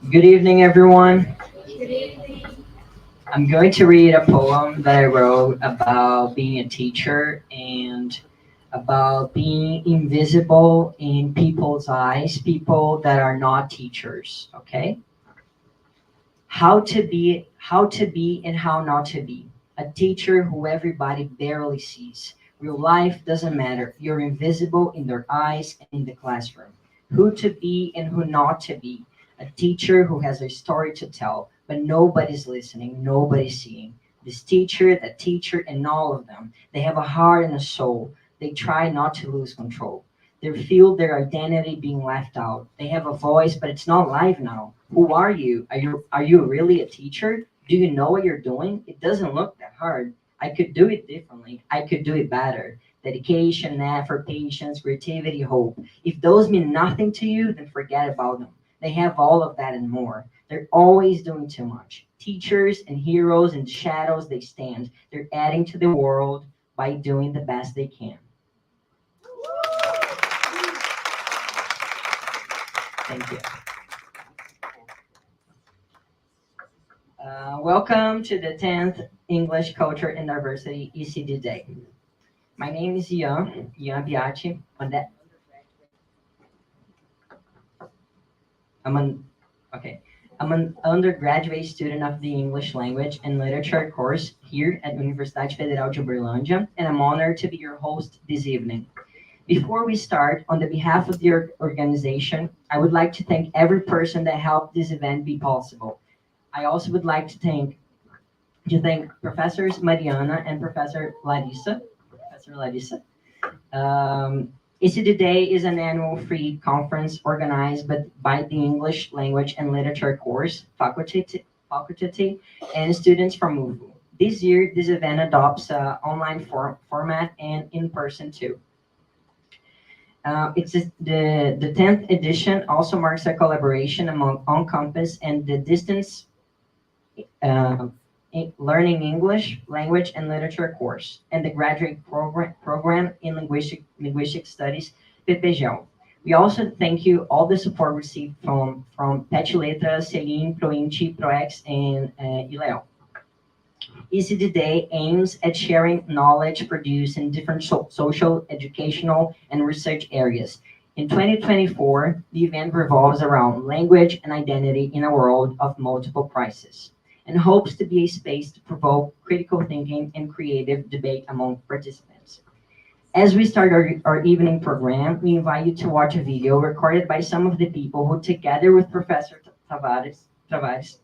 Good evening, everyone. I'm going to read a poem that I wrote about being a teacher and about being invisible in people's eyes, people that are not teachers, okay? How to be and how not to be. A teacher who everybody barely sees. Real life doesn't matter. You're invisible in their eyes and in the classroom. Who to be and who not to be. A teacher who has a story to tell, but nobody's listening, nobody's seeing. This teacher, that teacher, and all of them, they have a heart and a soul. They try not to lose control. They feel their identity being left out. They have a voice, but it's not live now. Who are you? Are you really a teacher? Do you know what you're doing? It doesn't look that hard. I could do it differently. I could do it better. Dedication, effort, patience, creativity, hope. If those mean nothing to you, then forget about them. They have all of that and more. They're always doing too much. Teachers and heroes in the shadows they stand. They're adding to the world by doing the best they can. Thank you. Welcome to the 10th English Culture and Diversity ECDDay. My name is Ian Biachi. I'm an okay. I'm an undergraduate student of the English Language and Literature course here at Universidade Federal de Uberlândia, and I'm honored to be your host this evening. Before we start, on the behalf of the organization, I would like to thank every person that helped this event be possible. I also would like to thank Professors Mariana and Professor Larissa. Professor Larissa. ECDDay is an annual free conference organized by the English Language and Literature course faculty and students from UFU. This year, this event adopts online format and in person too. The 10th edition also marks a collaboration among on-campus and the distance uh, learning English, language, and literature course, and the graduate program in linguistic studies, PPGL. We also thank you all the support received from Pet Letras, Celine, Prointi, Proex, and Ileo. ECDDay aims at sharing knowledge produced in different social, educational, and research areas. In 2024, the event revolves around language and identity in a world of multiple crises and hopes to be a space to provoke critical thinking and creative debate among participants. As we start our evening program, we invite you to watch a video recorded by some of the people who, together with Professor Tavares,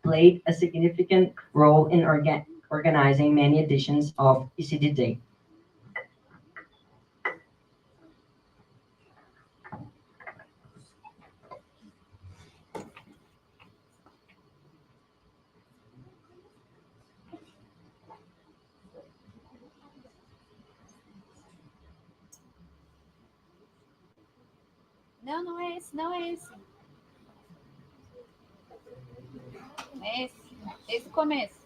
played a significant role in organizing many editions of ECDDay. Não, não é esse, não é esse. É esse. Esse começo.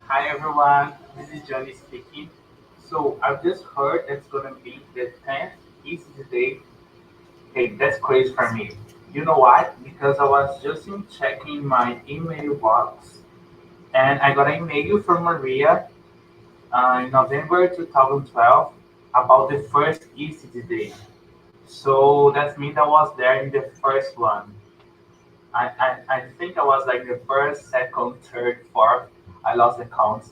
Hi everyone, this is Johnny speaking. So I've just heard it's gonna be the 10th Easy Day. Hey, that's crazy for me. You know what? Because I was just in checking my email box and I got an email from Maria in November 2012 about the first ECDDay. So that means I was there in the first one. I think I was like the first, second, third, fourth. I lost the count.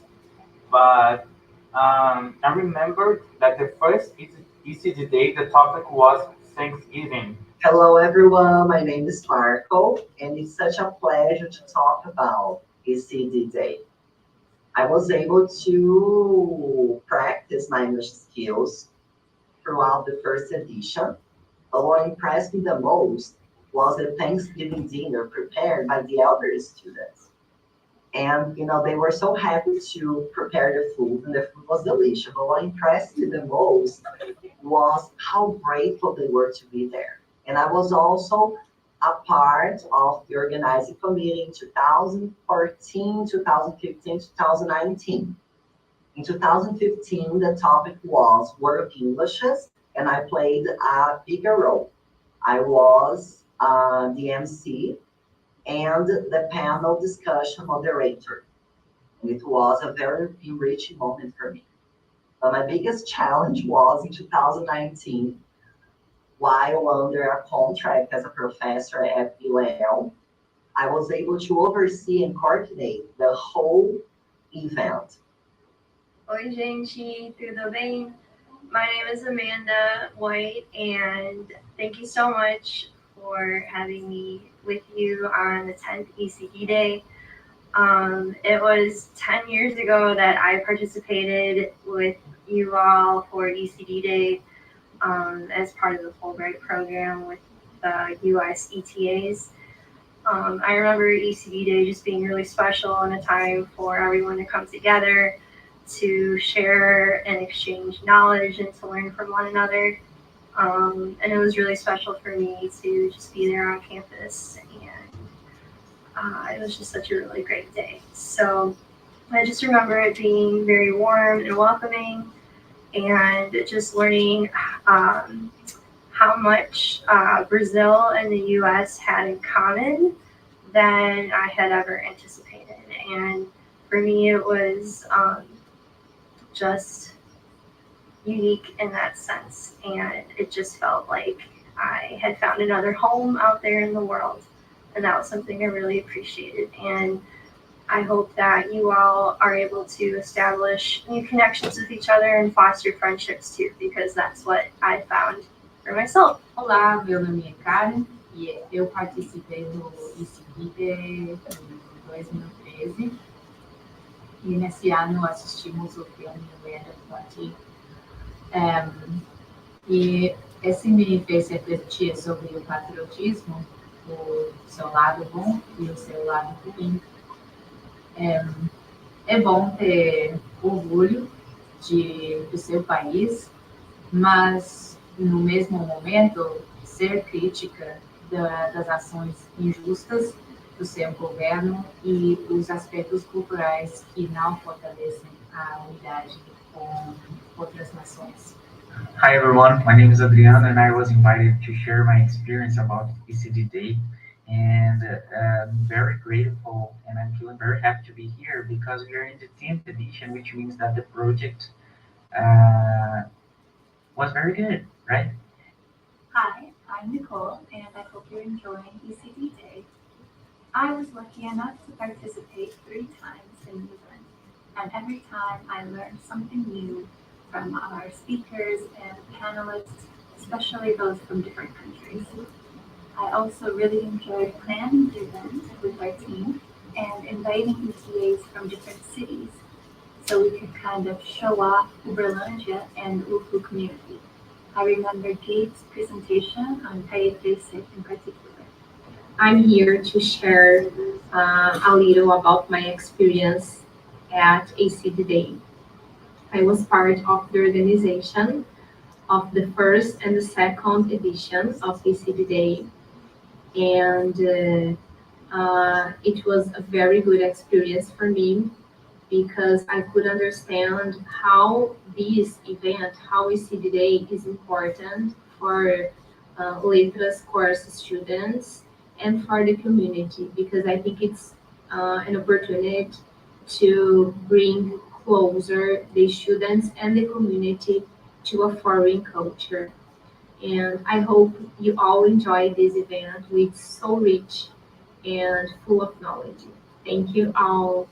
But I remembered that the first ECDDay, the topic was Thanksgiving. Hello, everyone. My name is Marco, and it's such a pleasure to talk about ECD Day. I was able to practice my English skills throughout the first edition, but what impressed me the most was the Thanksgiving dinner prepared by the elder students. And they were so happy to prepare the food, and the food was delicious. But what impressed me the most was how grateful they were to be there. And I was also a part of the organizing committee in 2014, 2015, 2019. In 2015, the topic was Work Englishes, and I played a bigger role. I was the MC and the panel discussion moderator. And it was a very enriching moment for me. But my biggest challenge was in 2019, while under a contract as a professor at UL, I was able to oversee and coordinate the whole event. Oi, gente, tudo bem? My name is Amanda White, and thank you so much for having me with you on the 10th ECD Day. It was 10 years ago that I participated with you all for ECD Day as part of the Fulbright program with the US ETAs. I remember ECD Day just being really special and a time for everyone to come together to share and exchange knowledge and to learn from one another. And it was really special for me to just be there on campus, and it was just such a really great day. So I just remember it being very warm and welcoming, and just learning how much Brazil and the US had in common than I had ever anticipated. And for me, it was just unique in that sense. And it just felt like I had found another home out there in the world. And that was something I really appreciated. And I hope that you all are able to establish new connections with each other and foster friendships too, because that's what I found for myself. Olá, meu nome é Karen e eu participei do ECDDay em 2013 e nesse ano assistimos o filme Land of Plenty. E esse me fez refletir sobre o patriotismo, o seu lado bom e o seu lado ruim. É bom ter orgulho do seu país, mas no mesmo momento ser crítica das ações injustas do seu governo e os aspectos culturais que não fortalecem a unidade com outras nações. Hi everyone, my name is Adriano and I was invited to share my experience about ECD Day, and I'm very grateful and I'm feeling very happy to be here because we are in the 10th edition, which means that the project was very good, right? Hi, I'm Nicole, and I hope you're enjoying ECD Day. I was lucky enough to participate 3 times in the event, and every time I learned something new from our speakers and panelists, especially those from different countries. I also really enjoyed planning the event with our team and inviting ETAs from different cities so we could kind of show off Uberlândia and Ufu community. I remember Gabe's presentation on Calle 36 in particular. I'm here to share a little about my experience at ECDDay. I was part of the organization of the first and the second edition of ECDDay, and it was a very good experience for me because I could understand how this event, how ECDDay is important for Letras course students and for the community, because I think it's an opportunity to bring closer the students and the community to a foreign culture. And I hope you all enjoy this event, which is so rich and full of knowledge. Thank you all.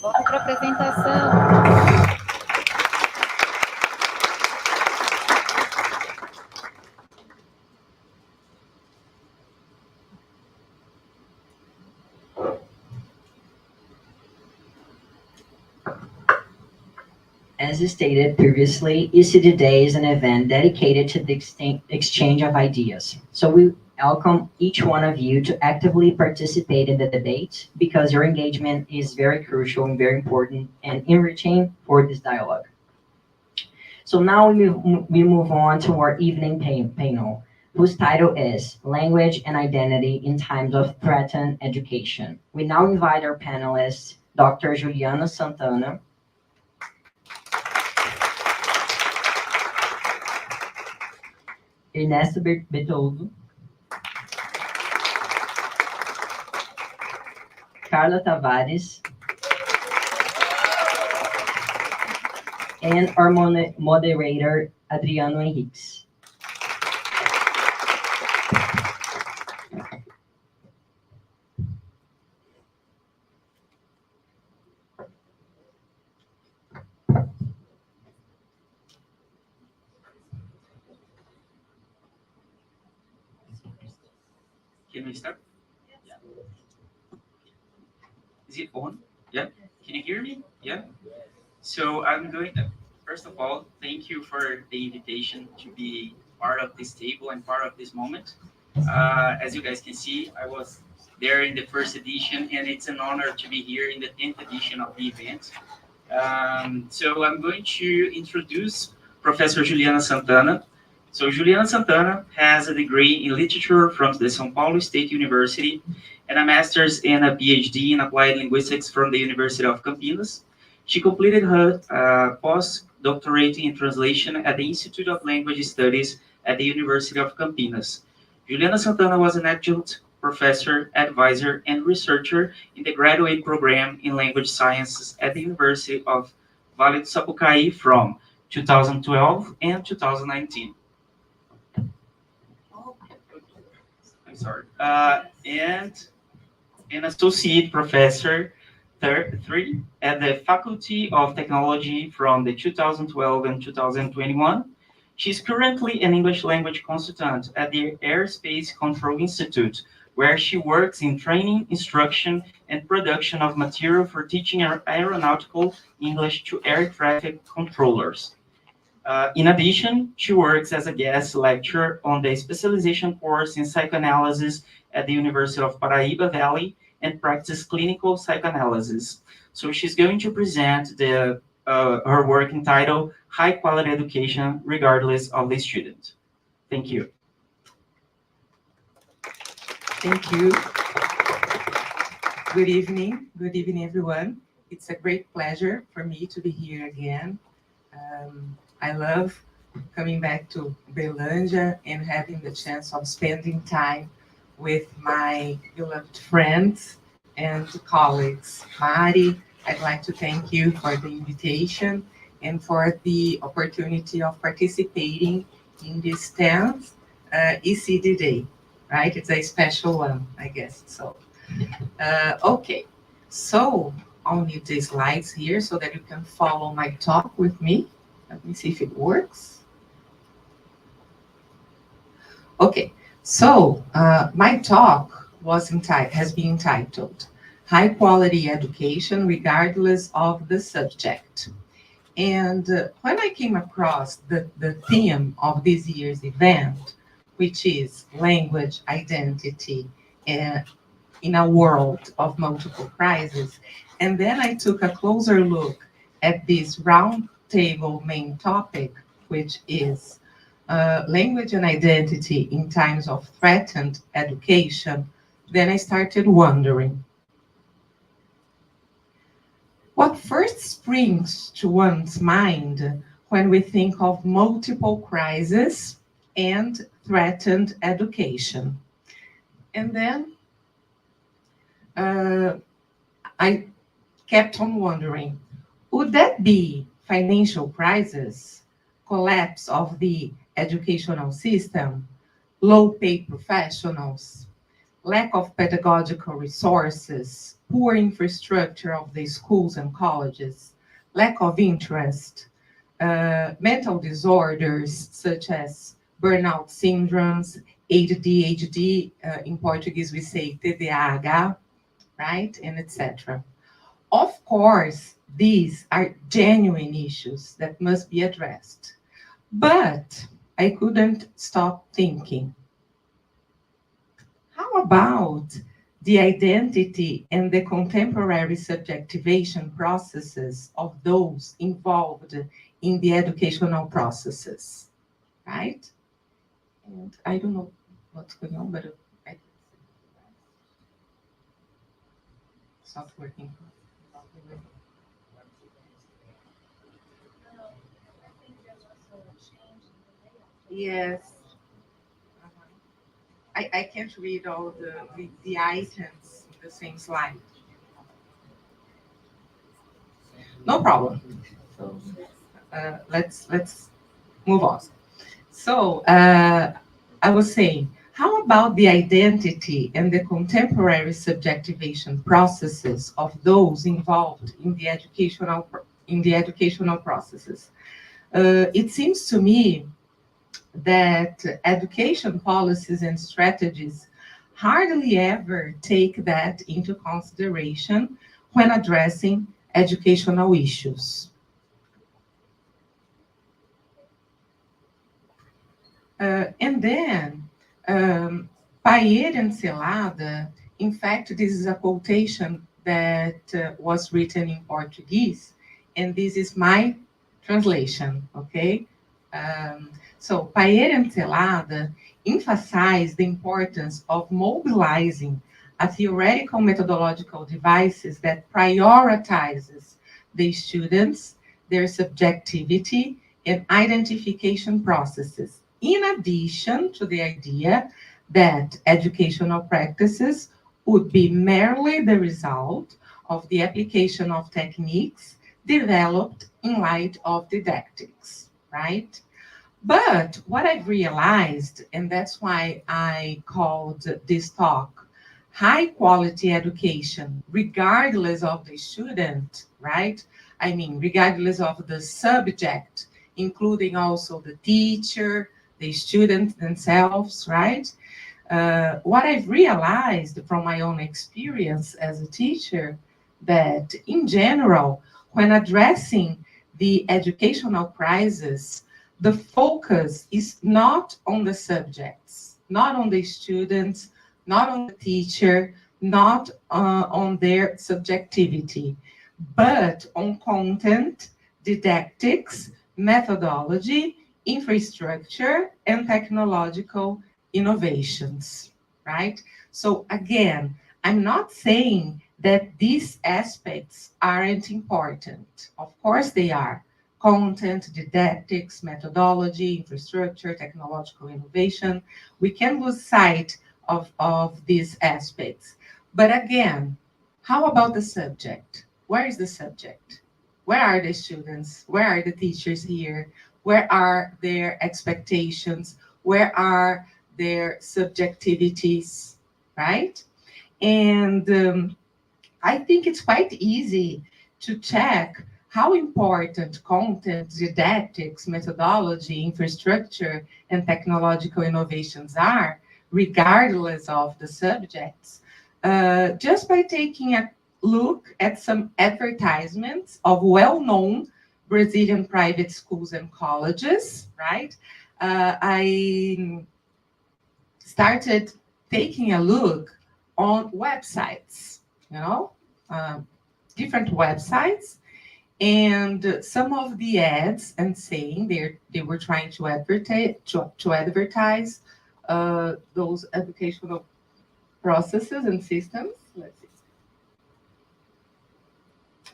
Volta para apresentação. As stated previously, ECDDay is an event dedicated to the exchange of ideas. So we welcome each one of you to actively participate in the debate because your engagement is very crucial and very important and enriching for this dialogue. So now we move on to our evening panel, whose title is Language and Identity in Times of Threatened Education. We now invite our panelists, Dr. Juliana Santana, Ernesto Bertoldo, Carla Tavares, and our moderator, Adriano Henriques. Can we start? Yeah. Is it on? Yeah. Can you hear me? Yeah. So I'm going to, first of all, thank you for the invitation to be part of this table and part of this moment. As you guys can see, I was there in the first edition, and it's an honor to be here in the 10th edition of the event. So I'm going to introduce Professor Juliana Santana. So Juliana Santana has a degree in literature from the São Paulo State University and a master's and a PhD in applied linguistics from the University of Campinas. She completed her postdoctorate in translation at the Institute of Language Studies at the University of Campinas. Juliana Santana was an adjunct professor, advisor, and researcher in the graduate program in language sciences at the University of Vale do Sapucaí from 2012 and 2019. I'm sorry. And an associate professor 3 at the Faculty of Technology from the 2012 and 2021. She's currently an English language consultant at the Airspace Control Institute, where she works in training, instruction, and production of material for teaching aeronautical English to air traffic controllers. In addition, she works as a guest lecturer on the specialization course in psychoanalysis at the University of Paraíba Valley and practice clinical psychoanalysis. So she's going to present her work entitled High Quality Education Regardless of the Student. Thank you. Thank you. Good evening. Good evening, everyone. It's a great pleasure for me to be here again. I love coming back to Berlândia and having the chance of spending time with my beloved friends and colleagues. Mari, I'd like to thank you for the invitation and for the opportunity of participating in this 10th ECDDay, right? It's a special one, I guess. So, okay. So I'll need the slides here so that you can follow my talk with me. Let me see if it works. Okay, so my talk has been entitled High Quality Education Regardless of the Subject. And when I came across the theme of this year's event, which is language identity in a world of multiple crises, and then I took a closer look at this round table main topic, which is language and identity in times of threatened education, then I started wondering, what first springs to one's mind when we think of multiple crises and threatened education. And then I kept on wondering, would that be financial crisis, collapse of the educational system, low-paid professionals, lack of pedagogical resources, poor infrastructure of the schools and colleges, lack of interest, mental disorders such as burnout syndromes, ADHD, in Portuguese we say TDAH, right, and etc. Of course, these are genuine issues that must be addressed. But I couldn't stop thinking, how about the identity and the contemporary subjectivation processes of those involved in the educational processes, right? And I don't know what's going on, but it's not working. Yes. I can't read all the items in the same slide. No problem. So let's move on. So I was saying, how about the identity and the contemporary subjectivation processes of those involved in the educational processes? It seems to me that education policies and strategies hardly ever take that into consideration when addressing educational issues. And then, Payer and Celada, in fact, this is a quotation that was written in Portuguese, and this is my translation, okay? So, Payer and Celada emphasize the importance of mobilizing a theoretical methodological devices that prioritizes the students, their subjectivity, and identification processes, in addition to the idea that educational practices would be merely the result of the application of techniques developed in light of didactics, right? But what I've realized, and that's why I called this talk high quality education, regardless of the student, right? I mean, regardless of the subject, including also the teacher, the students themselves, right? What I've realized from my own experience as a teacher, that in general, when addressing the educational crisis, the focus is not on the subjects, not on the students, not on the teacher, not on their subjectivity, but on content, didactics, methodology, infrastructure, and technological innovations, right? So again, I'm not saying that these aspects aren't important. Of course they are. Content, didactics, methodology, infrastructure, technological innovation. We can lose sight of these aspects. But again, how about the subject? Where is the subject? Where are the students? Where are the teachers here? Where are their expectations? Where are their subjectivities, right? And I think it's quite easy to check how important content, didactics, methodology, infrastructure, and technological innovations are, regardless of the subjects, just by taking a look at some advertisements of well-known Brazilian private schools and colleges, right? I started taking a look on websites, you know, different websites, and some of the ads and saying they were trying to advertise those educational processes and systems. Let's see.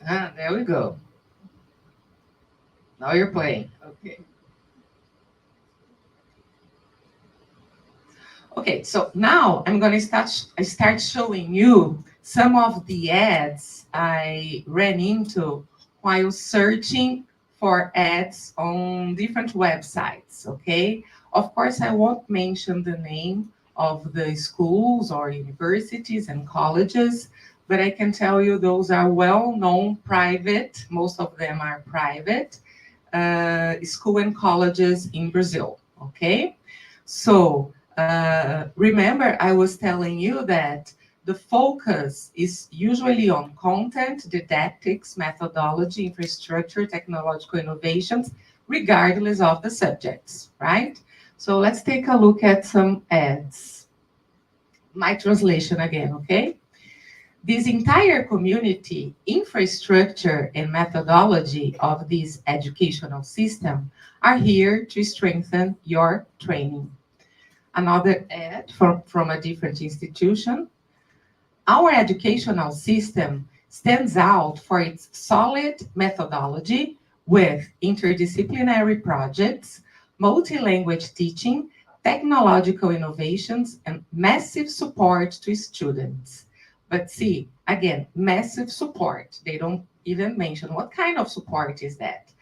There we go. Now you're playing. Okay. Okay, so now I'm going to start showing you some of the ads I ran into while searching for ads on different websites, okay? Of course, I won't mention the name of the schools or universities and colleges, but I can tell you those are well-known private, most of them are private, school and colleges in Brazil, okay? So, remember, I was telling you that the focus is usually on content, didactics, methodology, infrastructure, technological innovations, regardless of the subjects, right? So let's take a look at some ads. My translation again, okay? This entire community, infrastructure, and methodology of this educational system are here to strengthen your training. Another ad from a different institution. Our educational system stands out for its solid methodology with interdisciplinary projects, multi-language teaching, technological innovations, and massive support to students. But see, again, massive support. They don't even mention what kind of support is that.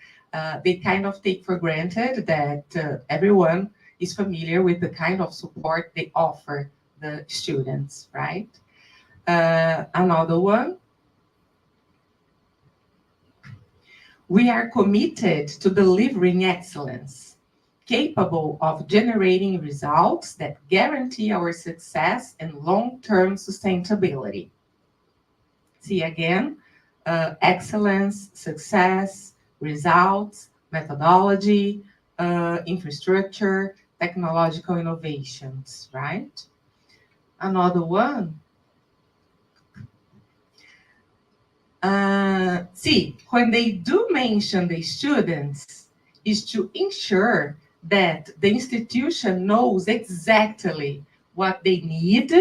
They kind of take for granted that everyone is familiar with the kind of support they offer the students, right? Another one. We are committed to delivering excellence, capable of generating results that guarantee our success and long-term sustainability. See again, excellence, success, results, methodology, infrastructure, technological innovations, right? Another one. See, when they do mention the students, is to ensure that the institution knows exactly what they need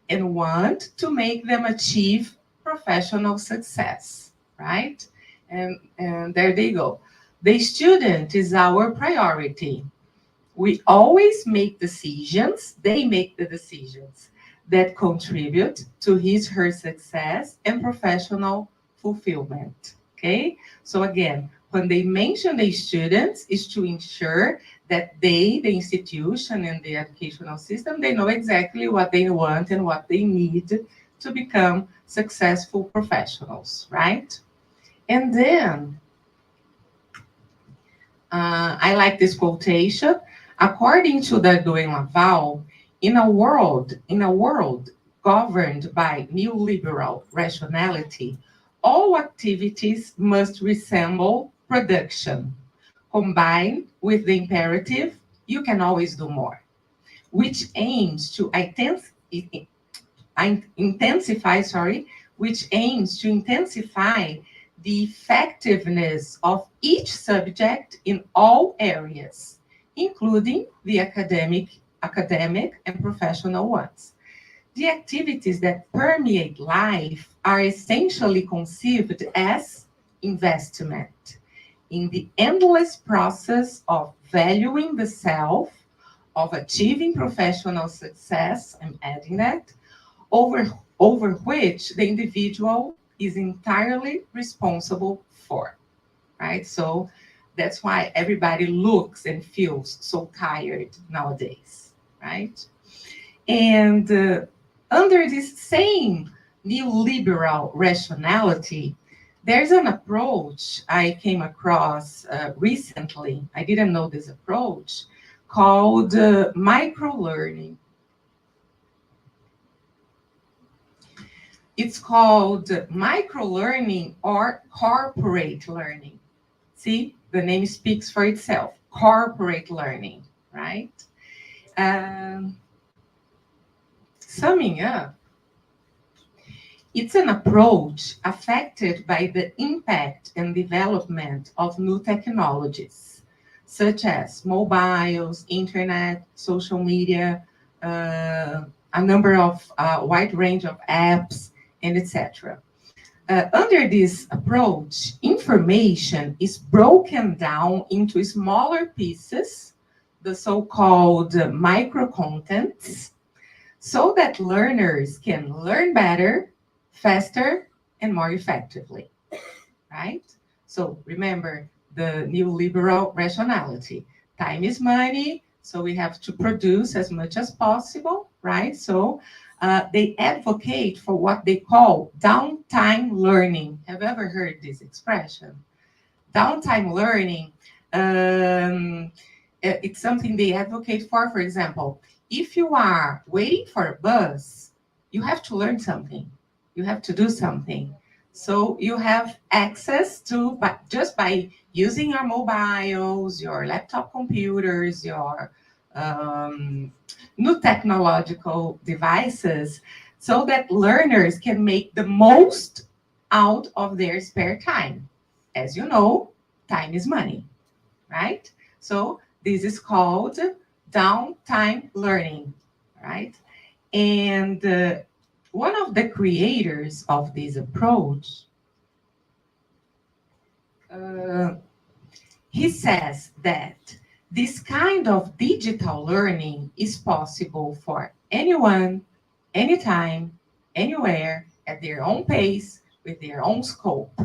and want to make them achieve professional success, right? And there they go. The student is our priority. We always make decisions, they make the decisions that contribute to her success and professional fulfillment, okay? So again, when they mention the students, is to ensure that they, the institution and the educational system, they know exactly what they want and what they need to become successful professionals, right? And then, I like this quotation. According to Dardo and Laval, in a world governed by neoliberal rationality, all activities must resemble production, combined with the imperative, you can always do more, which aims to intensify the effectiveness of each subject in all areas, including the academic and professional ones. The activities that permeate life are essentially conceived as investment in the endless process of valuing the self, of achieving professional success, I'm adding that, over which the individual is entirely responsible for, right? So that's why everybody looks and feels so tired nowadays, right? And under this same neoliberal rationality, there's an approach I came across recently. I didn't know this approach called micro-learning. It's called micro-learning or corporate learning. See, the name speaks for itself, corporate learning, right? Summing up, it's an approach affected by the impact and development of new technologies, such as mobiles, internet, social media, a number of wide range of apps, and etc. Under this approach, information is broken down into smaller pieces, the so-called micro-contents, so that learners can learn better, faster, and more effectively, right? So remember the neoliberal rationality. Time is money, so we have to produce as much as possible, right? So they advocate for what they call downtime learning. Have you ever heard this expression? Downtime learning, it's something they advocate for. For example, if you are waiting for a bus, you have to learn something. You have to do something. So you have access to, but just by using your mobiles, your laptop computers, your new technological devices, so that learners can make the most out of their spare time. As you know, time is money, right? So this is called downtime learning, right? And one of the creators of this approach, he says that this kind of digital learning is possible for anyone, anytime, anywhere, at their own pace, with their own scope.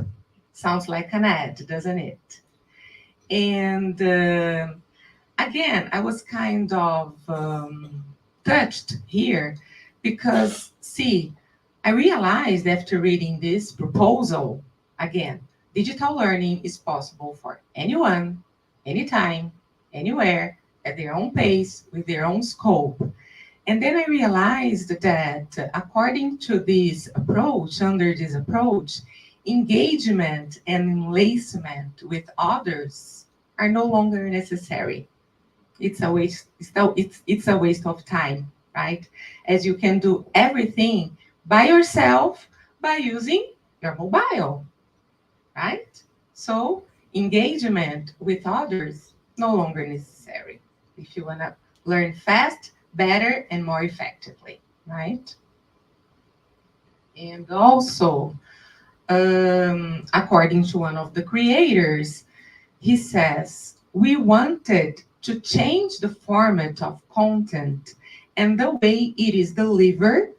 Sounds like an ad, doesn't it? And again, I was kind of touched here because, see, I realized after reading this proposal, again, digital learning is possible for anyone, anytime, anywhere, at their own pace, with their own scope. And then I realized that according to this approach, under this approach, engagement and enlacement with others are no longer necessary. It's a waste. It's a waste of time, right? As you can do everything by yourself by using your mobile, right? So engagement with others no longer necessary if you want to learn fast, better, and more effectively, right? And also, according to one of the creators, he says, we wanted to change the format of content and the way it is delivered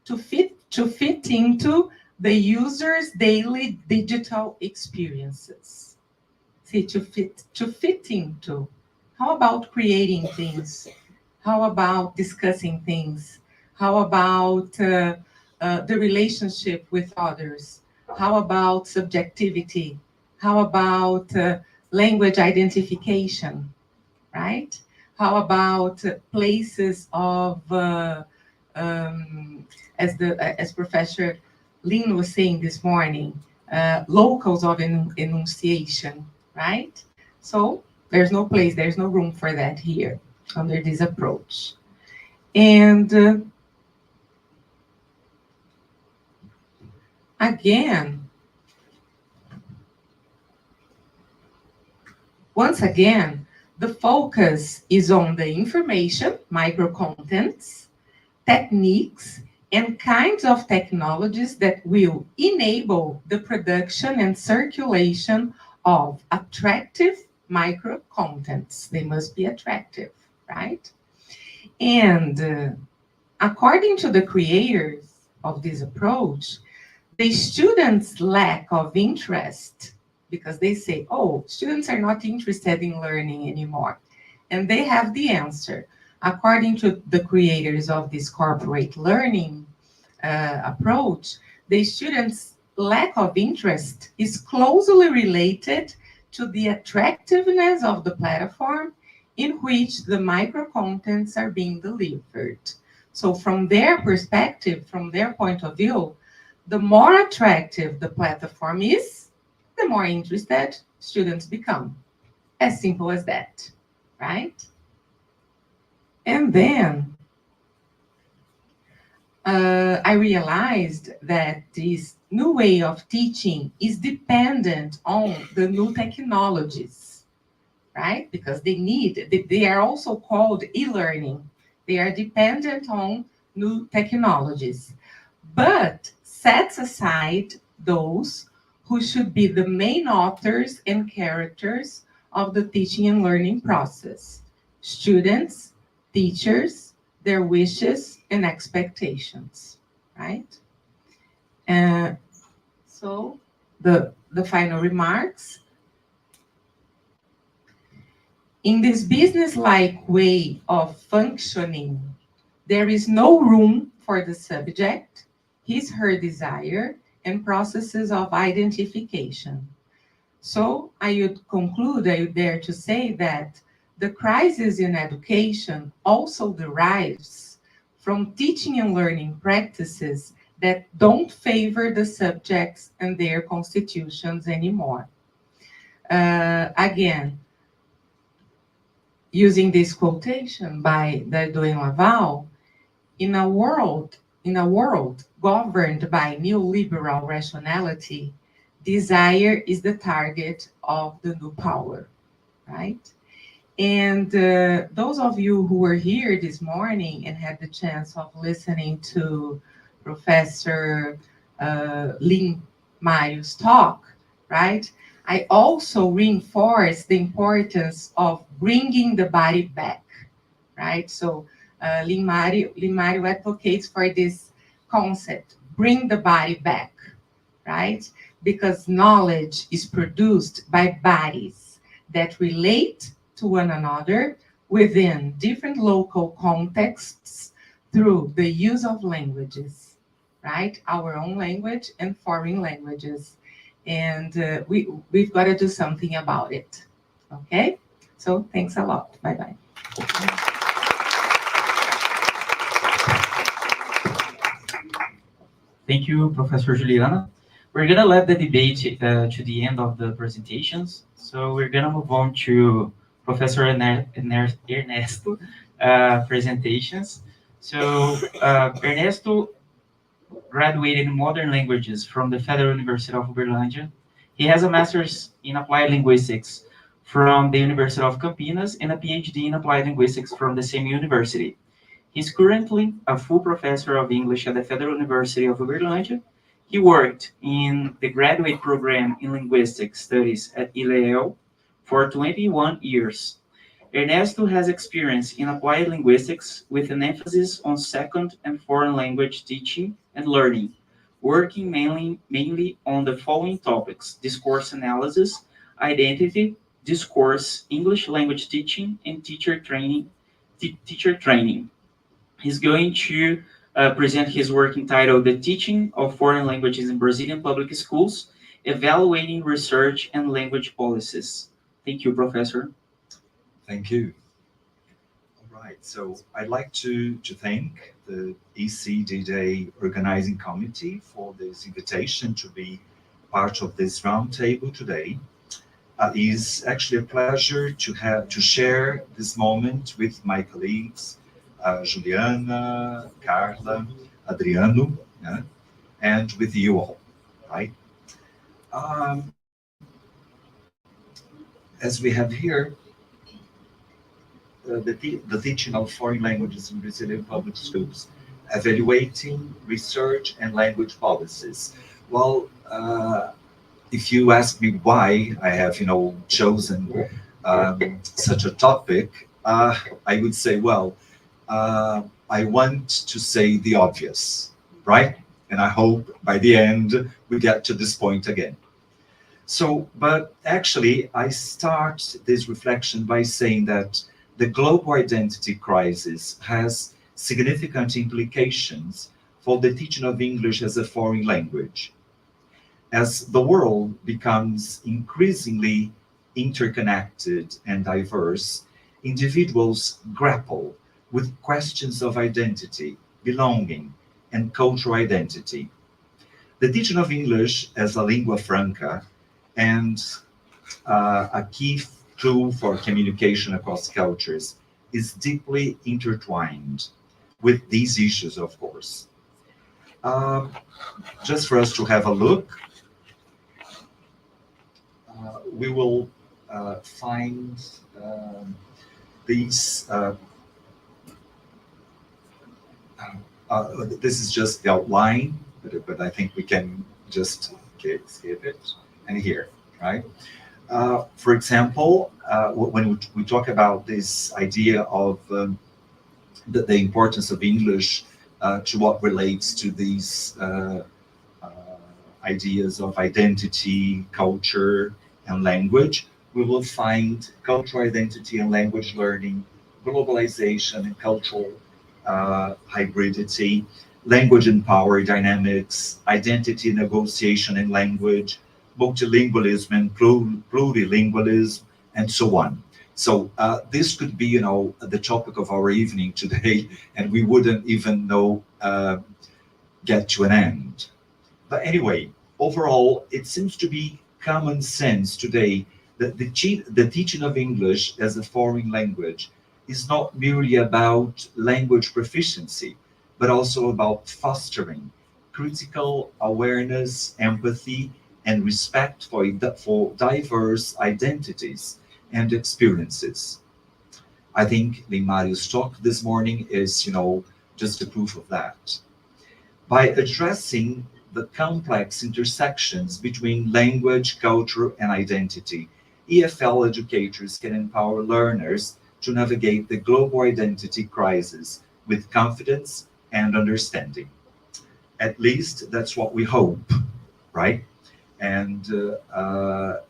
to fit into the user's daily digital experiences. See, to fit into. How about creating things? How about discussing things? How about the relationship with others? How about subjectivity? How about language identification, right? How about places of, as Professor Lin was saying this morning, locals of enunciation, right? So there's no place, there's no room for that here under this approach. And again, once again, the focus is on the information, micro-contents, techniques, and kinds of technologies that will enable the production and circulation of attractive micro-contents. They must be attractive, right? And according to the creators of this approach, the students' lack of interest, because they say, oh, students are not interested in learning anymore. And they have the answer. According to the creators of this corporate learning approach, the students' lack of interest is closely related to the attractiveness of the platform in which the micro-contents are being delivered. So from their perspective, from their point of view, the more attractive the platform is, the more interested students become. As simple as that, right? And then I realized that this new way of teaching is dependent on the new technologies, right? Because they are also called e-learning. They are dependent on new technologies. But sets aside those who should be the main authors and characters of the teaching and learning process: students, teachers, their wishes and expectations, right? So the final remarks. In this business-like way of functioning, there is no room for the subject, his, her desire, and processes of identification. So I would conclude, I would dare to say that the crisis in education also derives from teaching and learning practices that don't favor the subjects and their constitutions anymore. Again, using this quotation by Dardot and Laval, in a world governed by neoliberal rationality, desire is the target of the new power, right? And those of you who were here this morning and had the chance of listening to Professor Lynn Mario's talk, right? I also reinforce the importance of bringing the body back, right? So Lynn Mario advocates for this concept, bring the body back, right? Because knowledge is produced by bodies that relate to one another within different local contexts through the use of languages, right? Our own language and foreign languages. And we've got to do something about it, okay? So thanks a lot. Bye-bye. Thank you, Professor Juliana. We're gonna let the debate to the end of the presentations. So we're gonna move on to Professor Ernesto presentations. So Ernesto graduated in modern languages from the Federal University of Uberlândia. He has a master's in applied linguistics from the University of Campinas and a PhD in applied linguistics from the same university. He's currently a full professor of English at the Federal University of Uberlândia. He worked in the graduate program in linguistic studies at ILEL for 21 years. Ernesto has experience in applied linguistics with an emphasis on second and foreign language teaching and learning, working mainly on the following topics: discourse analysis, identity, discourse, English language teaching, and teacher training. He's going to present his work entitled The Teaching of Foreign Languages in Brazilian Public Schools, Evaluating Research and Language Policies. Thank you, Professor. Thank you. All right, so I'd like to thank the ECDDay organizing committee for this invitation to be part of this roundtable today. It is actually a pleasure to share this moment with my colleagues, Juliana, Carla, Adriano, and with you all, right? As we have here, the teaching of foreign languages in Brazilian public schools, evaluating research and language policies. Well, if you ask me why I have, chosen such a topic, I would say, well, I want to say the obvious, right? And I hope by the end we get to this point again. So, but actually, I start this reflection by saying that the global identity crisis has significant implications for the teaching of English as a foreign language. As the world becomes increasingly interconnected and diverse, individuals grapple with questions of identity, belonging, and cultural identity. The teaching of English as a lingua franca and a key tool for communication across cultures is deeply intertwined with these issues, of course. Just for us to have a look, we will find these. This is just the outline but I think we can just skip it and here, right? For example, when we talk about this idea of the importance of English to what relates to these uh, ideas of identity, culture, and language, we will find cultural identity and language learning, globalization and cultural hybridity, language and power dynamics, identity negotiation and language, multilingualism and plurilingualism, and so on. So this could be, the topic of our evening today, and we wouldn't even know get to an end. But anyway, overall, it seems to be common sense today that the teaching of English as a foreign language is not merely about language proficiency, but also about fostering critical awareness, empathy, and respect for diverse identities and experiences. I think Limari's talk this morning is, just a proof of that. By addressing the complex intersections between language, culture, and identity, EFL educators can empower learners to navigate the global identity crisis with confidence and understanding. At least that's what we hope, right? And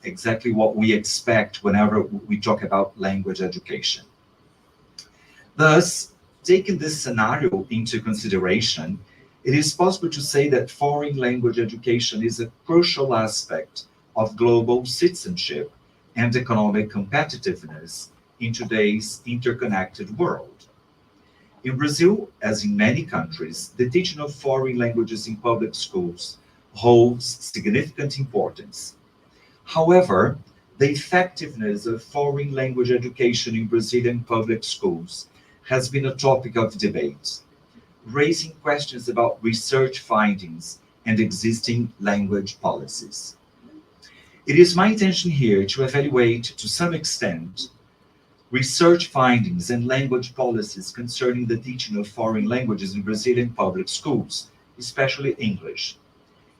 exactly what we expect whenever we talk about language education. Thus, taking this scenario into consideration, it is possible to say that foreign language education is a crucial aspect of global citizenship and economic competitiveness in today's interconnected world. In Brazil, as in many countries, the teaching of foreign languages in public schools holds significant importance. However, the effectiveness of foreign language education in Brazilian public schools has been a topic of debate, raising questions about research findings and existing language policies. It is my intention here to evaluate, to some extent, research findings and language policies concerning the teaching of foreign languages in Brazilian public schools, especially English.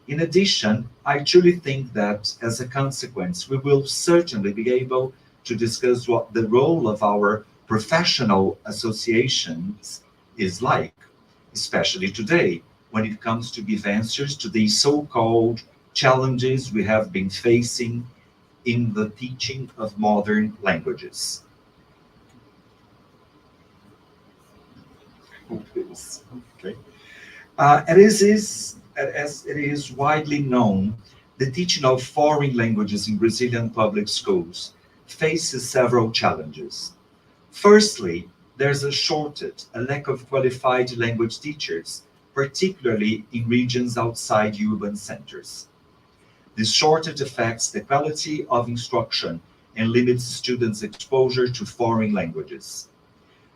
In addition, I truly think that as a consequence, we will certainly be able to discuss what the role of our professional associations is like, especially today, when it comes to give answers to the so-called challenges we have been facing in the teaching of modern languages. Okay. As it is widely known, the teaching of foreign languages in Brazilian public schools faces several challenges. Firstly, there's a shortage, a lack of qualified language teachers, particularly in regions outside urban centers. This shortage affects the quality of instruction and limits students' exposure to foreign languages.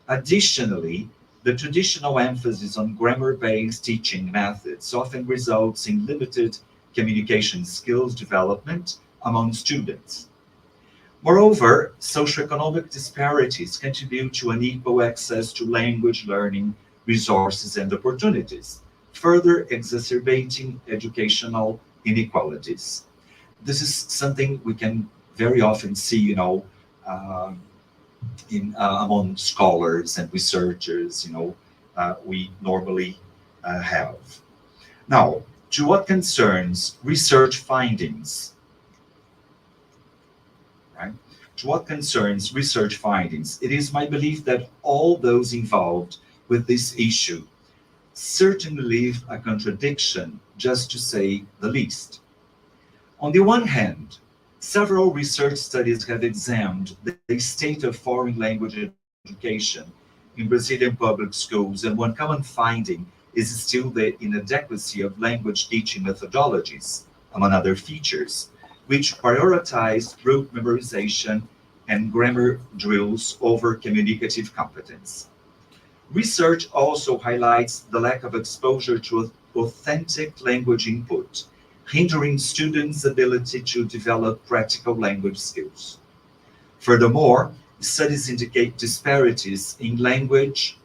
Additionally, the traditional emphasis on grammar-based teaching methods often results in limited communication skills development among students. Moreover, socioeconomic disparities contribute to unequal access to language learning resources and opportunities, further exacerbating educational inequalities. This is something we can very often see, um, among scholars and researchers, we normally have. Now, to what concerns research findings, right? To what concerns research findings, it is my belief that all those involved with this issue certainly leave a contradiction, just to say the least. On the one hand, several research studies have examined the state of foreign language education in Brazilian public schools, and one common finding is still the inadequacy of language teaching methodologies, among other features, which prioritize rote memorization and grammar drills over communicative competence. Research also highlights the lack of exposure to authentic language input, hindering students' ability to develop practical language skills. Furthermore, studies indicate disparities in language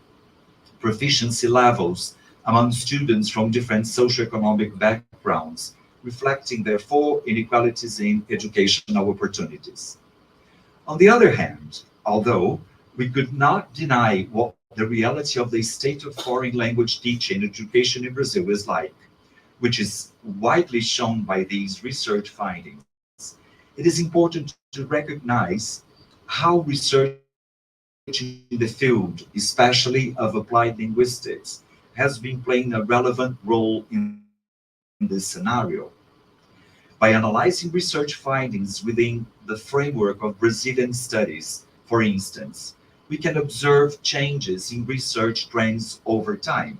proficiency levels among students from different socioeconomic backgrounds, reflecting therefore inequalities in educational opportunities. On the other hand, although we could not deny what the reality of the state of foreign language teaching and education in Brazil is like, which is widely shown by these research findings, it is important to recognize how research in the field, especially of applied linguistics, has been playing a relevant role in this scenario. By analyzing research findings within the framework of Brazilian studies, for instance, we can observe changes in research trends over time.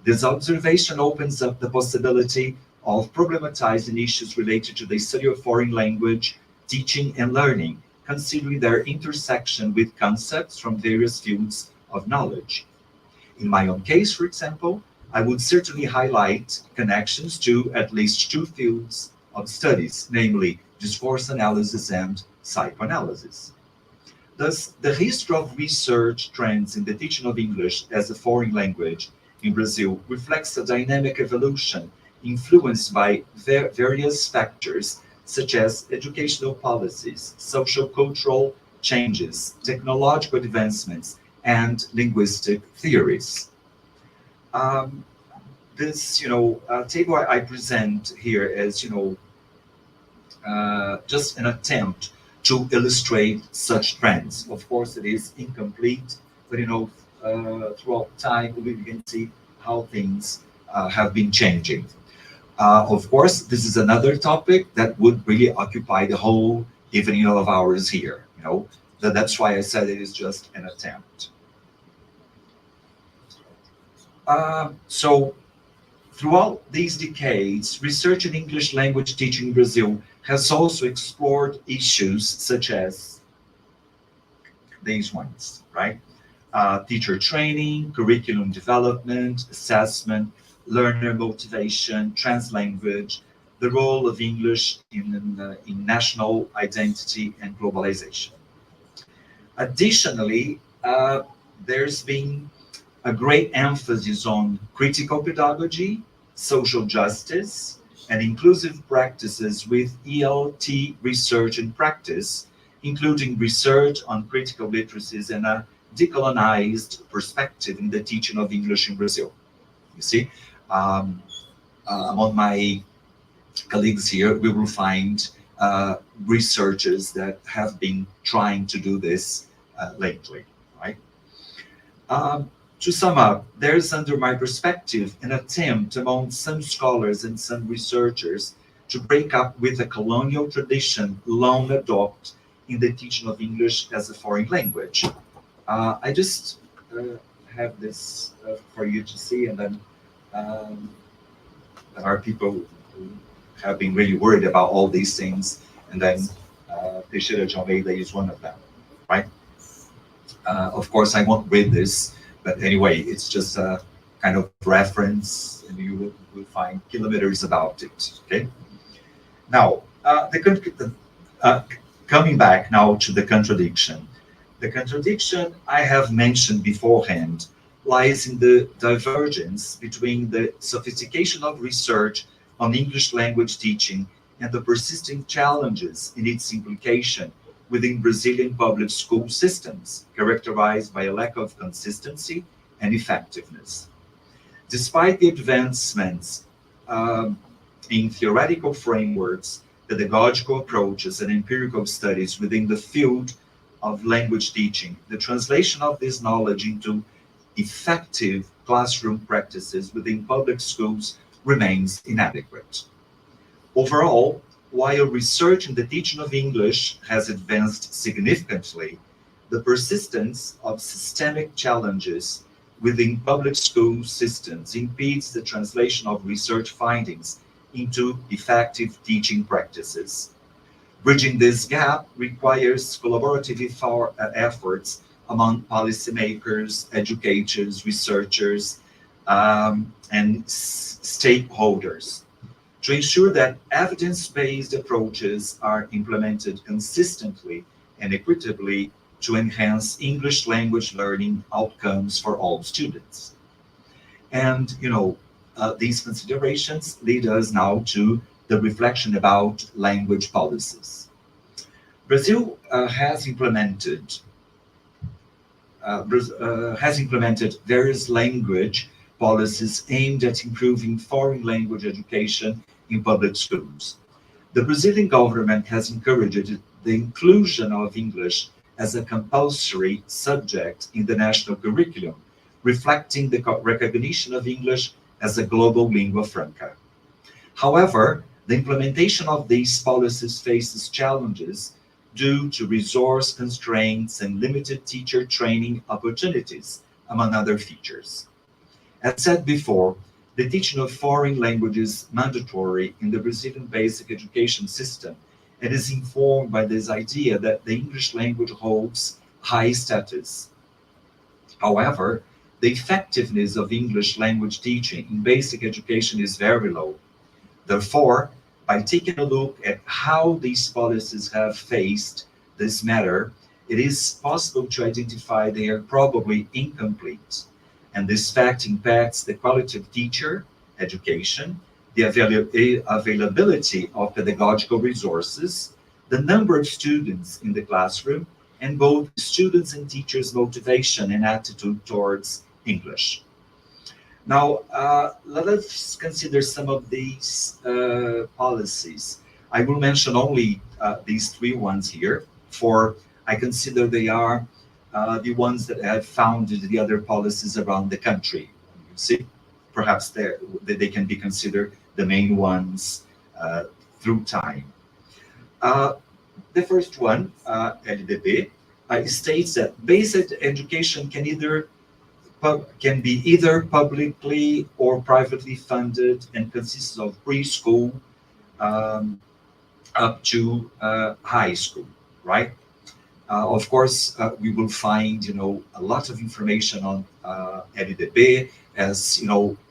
This observation opens up the possibility of problematizing issues related to the study of foreign language, teaching, and learning, considering their intersection with concepts from various fields of knowledge. In my own case, for example, I would certainly highlight connections to at least two fields of studies, namely discourse analysis and psychoanalysis. Thus, the history of research trends in the teaching of English as a foreign language in Brazil reflects a dynamic evolution influenced by various factors such as educational policies, social cultural changes, technological advancements, and linguistic theories. Um, this, table I present here as, just an attempt to illustrate such trends. Of course, it is incomplete, but throughout time we can see how things have been changing. Of course, this is another topic that would really occupy the whole evening of ours here. That's why I said it is just an attempt. So throughout these decades, research in English language teaching in Brazil has also explored issues such as these ones, right? Teacher training, curriculum development, assessment, learner motivation, translanguage, the role of English in national identity and globalization. Additionally, there's been a great emphasis on critical pedagogy, social justice, and inclusive practices with ELT research and practice, including research on critical literacies and a decolonized perspective in the teaching of English in Brazil. You see, um, among my colleagues here, we will find researchers that have been trying to do this lately, right? Um, to sum up, there is, under my perspective, an attempt among some scholars and some researchers to break up with the colonial tradition long adopted in the teaching of English as a foreign language. I just have this for you to see, and then um, there are people who have been really worried about all these things, and then Teixeira de Almeida is one of them, right? Of course, I won't read this, but anyway, it's just a kind of reference, and you will find kilometers about it. Okay. Now, coming back now to the contradiction. The contradiction I have mentioned beforehand lies in the divergence between the sophistication of research on English language teaching and the persisting challenges in its implication within Brazilian public school systems, characterized by a lack of consistency and effectiveness. Despite the advancements in theoretical frameworks, pedagogical approaches, and empirical studies within the field of language teaching, the translation of this knowledge into effective classroom practices within public schools remains inadequate. Overall, while research in the teaching of English has advanced significantly, the persistence of systemic challenges within public school systems impedes the translation of research findings into effective teaching practices. Bridging this gap requires collaborative efforts among policymakers, educators, researchers, and stakeholders to ensure that evidence-based approaches are implemented consistently and equitably to enhance English language learning outcomes for all students. And, these considerations lead us now to the reflection about language policies. Brazil has implemented various language policies aimed at improving foreign language education in public schools. The Brazilian government has encouraged the inclusion of English as a compulsory subject in the national curriculum, reflecting the recognition of English as a global lingua franca. However, the implementation of these policies faces challenges due to resource constraints and limited teacher training opportunities, among other features. As said before, the teaching of foreign languages is mandatory in the Brazilian basic education system and is informed by this idea that the English language holds high status. However, the effectiveness of English language teaching in basic education is very low. Therefore, by taking a look at how these policies have faced this matter, it is possible to identify they are probably incomplete. And this fact impacts the quality of teacher education, the availability of pedagogical resources, the number of students in the classroom, and both students and teachers' motivation and attitude towards English. Now, let us consider some of these policies. I will mention only these three ones here, for I consider they are the ones that have founded the other policies around the country. You see, perhaps they can be considered the main ones through time. The first one, LDB, states that basic education can be either publicly or privately funded and consists of preschool up to high school, right? Of course, we will find, a lot of information on ECDDay as,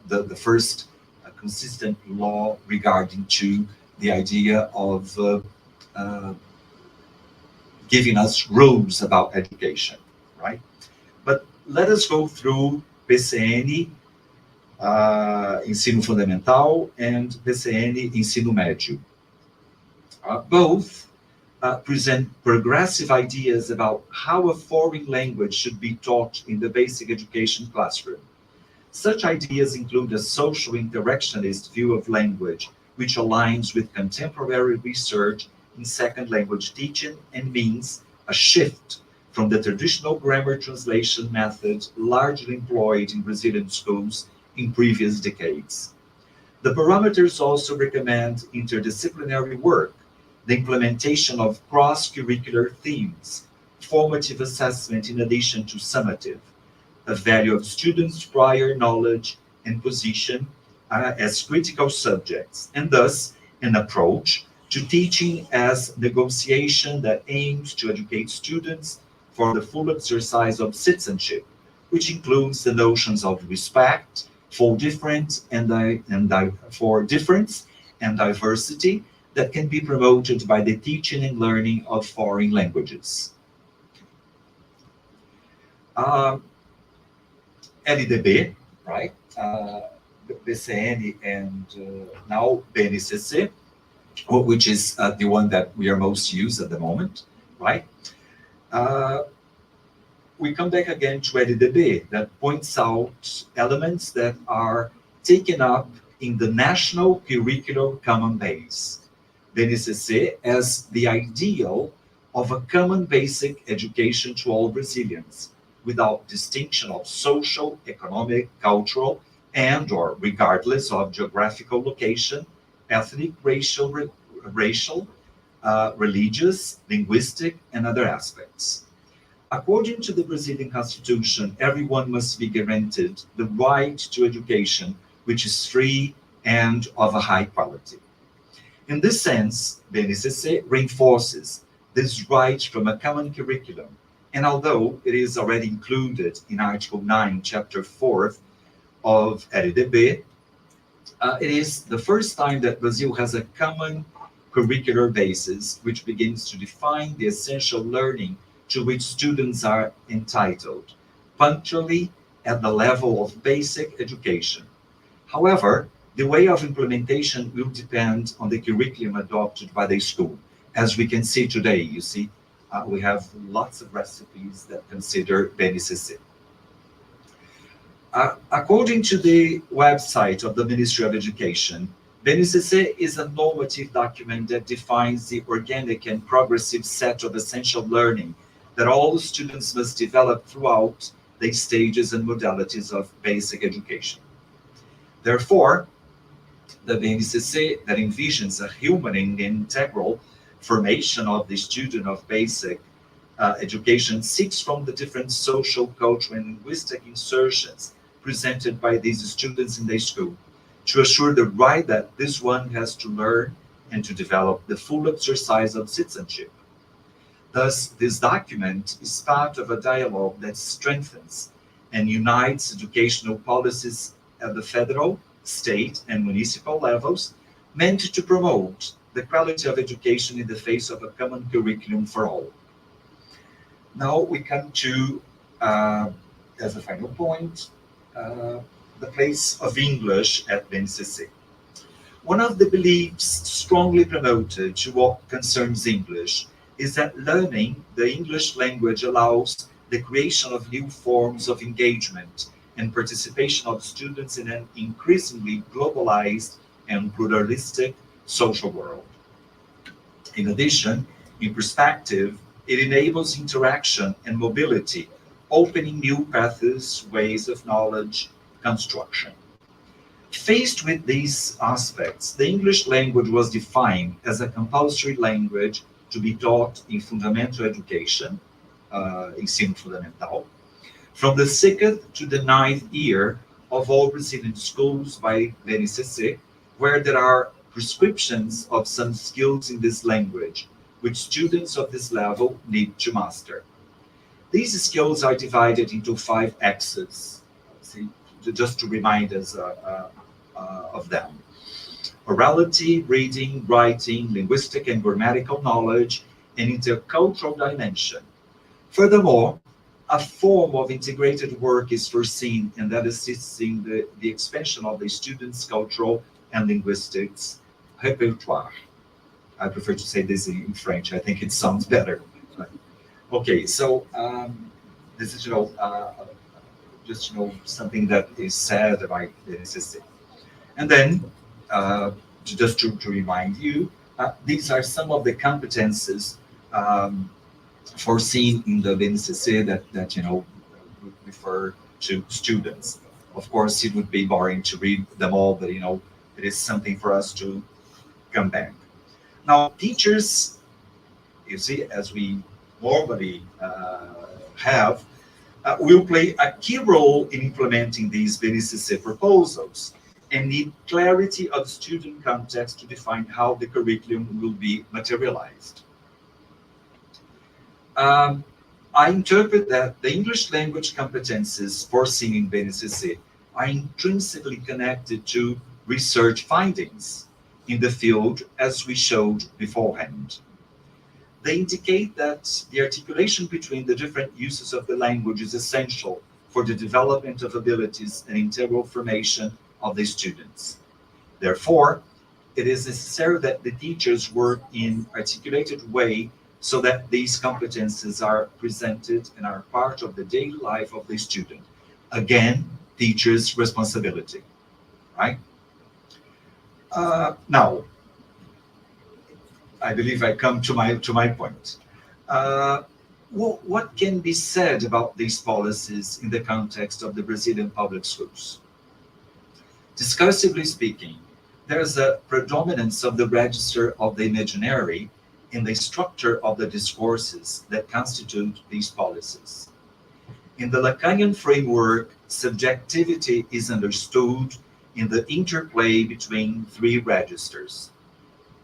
the first consistent law regarding to the idea of giving us rules about education, right? But let us go through PCN, Ensino Fundamental, and PCN, Ensino Médio. Both present progressive ideas about how a foreign language should be taught in the basic education classroom. Such ideas include a social interactionist view of language, which aligns with contemporary research in second language teaching and means a shift from the traditional grammar translation method largely employed in Brazilian schools in previous decades. The parameters also recommend interdisciplinary work, the implementation of cross-curricular themes, formative assessment in addition to summative, a value of students' prior knowledge and position as critical subjects, and thus an approach to teaching as negotiation that aims to educate students for the full exercise of citizenship, which includes the notions of respect for difference and diversity that can be promoted by the teaching and learning of foreign languages. LDB, right? BCN and now BNCC, which is the one that we are most used at the moment, right? We come back again to ECDDay that points out elements that are taken up in the national curricular common base. BNCC as the ideal of a common basic education to all Brazilians, without distinction of social, economic, cultural, and or regardless of geographical location, ethnic, racial, religious, linguistic, and other aspects. According to the Brazilian Constitution, everyone must be guaranteed the right to education, which is free and of a high quality. In this sense, the BNCC reinforces this right from a common curriculum, and although it is already included in Article 9, Chapter 4 of ECDDay, it is the first time that Brazil has a common curricular basis, which begins to define the essential learning to which students are entitled, punctually at the level of basic education. However, the way of implementation will depend on the curriculum adopted by the school. As we can see today, you see, we have lots of recipes that consider BNCC. According to the website of the Ministry of Education, BNCC is a normative document that defines the organic and progressive set of essential learning that all students must develop throughout the stages and modalities of basic education. Therefore, the BNCC that envisions a human and integral formation of the student of basic education seeks from the different social, cultural, and linguistic insertions presented by these students in the school to assure the right that this one has to learn and to develop the full exercise of citizenship. Thus, this document is part of a dialogue that strengthens and unites educational policies at the federal, state, and municipal levels, meant to promote the quality of education in the face of a common curriculum for all. Now we come to, as a final point, the place of English at BNCC. One of the beliefs strongly promoted to what concerns English is that learning the English language allows the creation of new forms of engagement and participation of students in an increasingly globalized and pluralistic social world. In addition, in perspective, it enables interaction and mobility, opening new paths, ways of knowledge construction. Faced with these aspects, the English language was defined as a compulsory language to be taught in fundamental education, ensino fundamental, from the 6th to the 9th year of all Brazilian schools by the NCC, where there are prescriptions of some skills in this language, which students of this level need to master. These skills are divided into 5 axes, see, just to remind us of them. Orality, reading, writing, linguistic and grammatical knowledge, and intercultural dimension. Furthermore, a form of integrated work is foreseen, and that assists in the expansion of the students' cultural and linguistics repertoire. I prefer to say this in French. I think it sounds better. Okay, so this is just something that is said about the NCC. And then, just to remind you, these are some of the competences foreseen in the NCC that refer to students. Of course, it would be boring to read them all, but it is something for us to come back. Now, teachers, you see, as we normally have, will play a key role in implementing these BNCC proposals and need clarity of student context to define how the curriculum will be materialized. I interpret that the English language competences foreseen in BNCC are intrinsically connected to research findings in the field, as we showed beforehand. They indicate that the articulation between the different uses of the language is essential for the development of abilities and integral formation of the students. Therefore, it is necessary that the teachers work in articulated way so that these competences are presented and are part of the daily life of the student. Again, teachers' responsibility, right? Now, I believe I come to my point. What can be said about these policies in the context of the Brazilian public schools? Discursively speaking, there is a predominance of the register of the imaginary in the structure of the discourses that constitute these policies. In the Lacanian framework, subjectivity is understood in the interplay between 3 registers: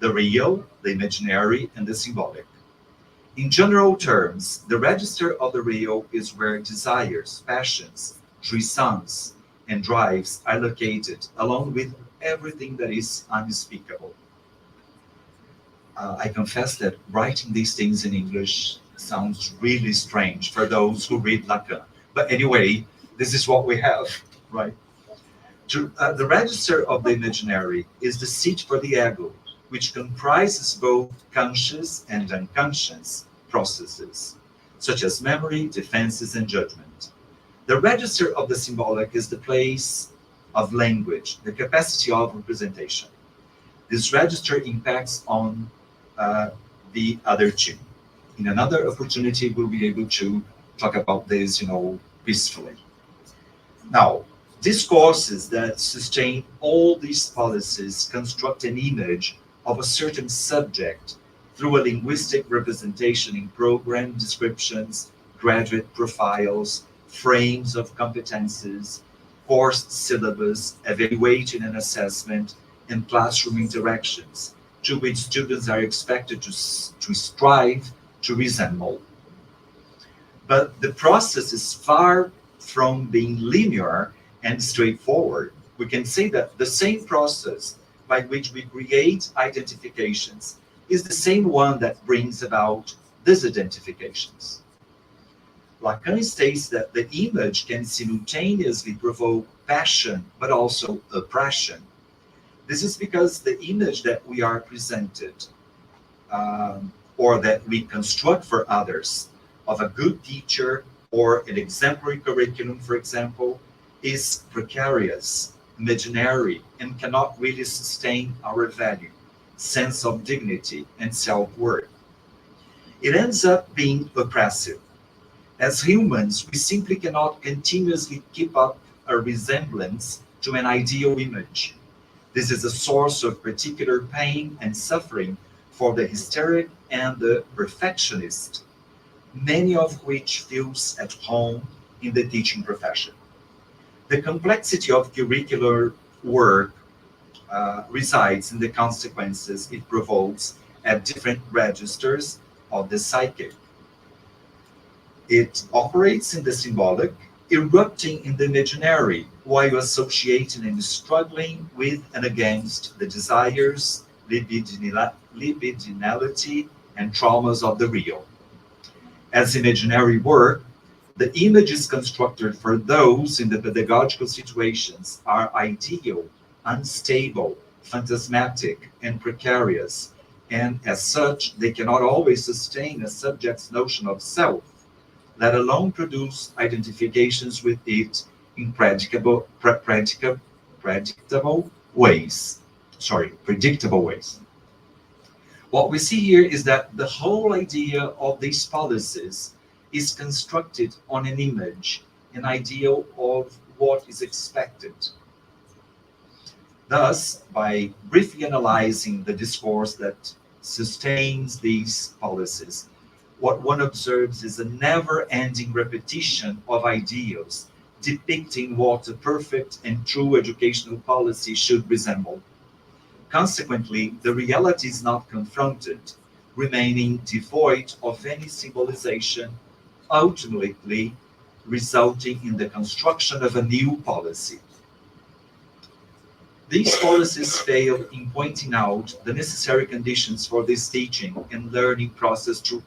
the real, the imaginary, and the symbolic. In general terms, the register of the real is where desires, passions, jouissance, and drives are located, along with everything that is unspeakable. I confess that writing these things in English sounds really strange for those who read Lacan. But anyway, This is what we have, right? The register of the imaginary is the seat for the ego, which comprises both conscious and unconscious processes, such as memory, defenses, and judgment. The register of the symbolic is the place of language, the capacity of representation. This register impacts on the other two. In another opportunity, we'll be able to talk about this, peacefully. Now, discourses that sustain all these policies construct an image of a certain subject through a linguistic representation in program descriptions, graduate profiles, frames of competences, course syllabus, evaluation and assessment, and classroom interactions, to which students are expected to strive to resemble. But the process is far from being linear and straightforward. We can say that the same process by which we create identifications is the same one that brings about disidentifications. Lacan states that the image can simultaneously provoke passion but also oppression. This is because the image that we are presented or that we construct for others of a good teacher or an exemplary curriculum, for example, is precarious, imaginary, and cannot really sustain our value, sense of dignity, and self-worth. It ends up being oppressive. As humans, we simply cannot continuously keep up a resemblance to an ideal image. This is a source of particular pain and suffering for the hysteric and the perfectionist, many of which feels at home in the teaching profession. The complexity of curricular work resides in the consequences it provokes at different registers of the psyche. It operates in the symbolic, erupting in the imaginary, while associating and struggling with and against the desires, libidinality, and traumas of the real. As imaginary work, the image is constructed for those in the pedagogical situations are ideal, unstable, phantasmatic, and precarious, and as such, they cannot always sustain a subject's notion of self, let alone produce identifications with it in predictable ways. Predictable ways. What we see here is that the whole idea of these policies is constructed on an image, an ideal of what is expected. Thus, by briefly analyzing the discourse that sustains these policies, what one observes is a never-ending repetition of ideals depicting what a perfect and true educational policy should resemble. Consequently, the reality is not confronted, remaining devoid of any symbolization, ultimately resulting in the construction of a new policy. These policies fail in pointing out the necessary conditions for this teaching and learning process to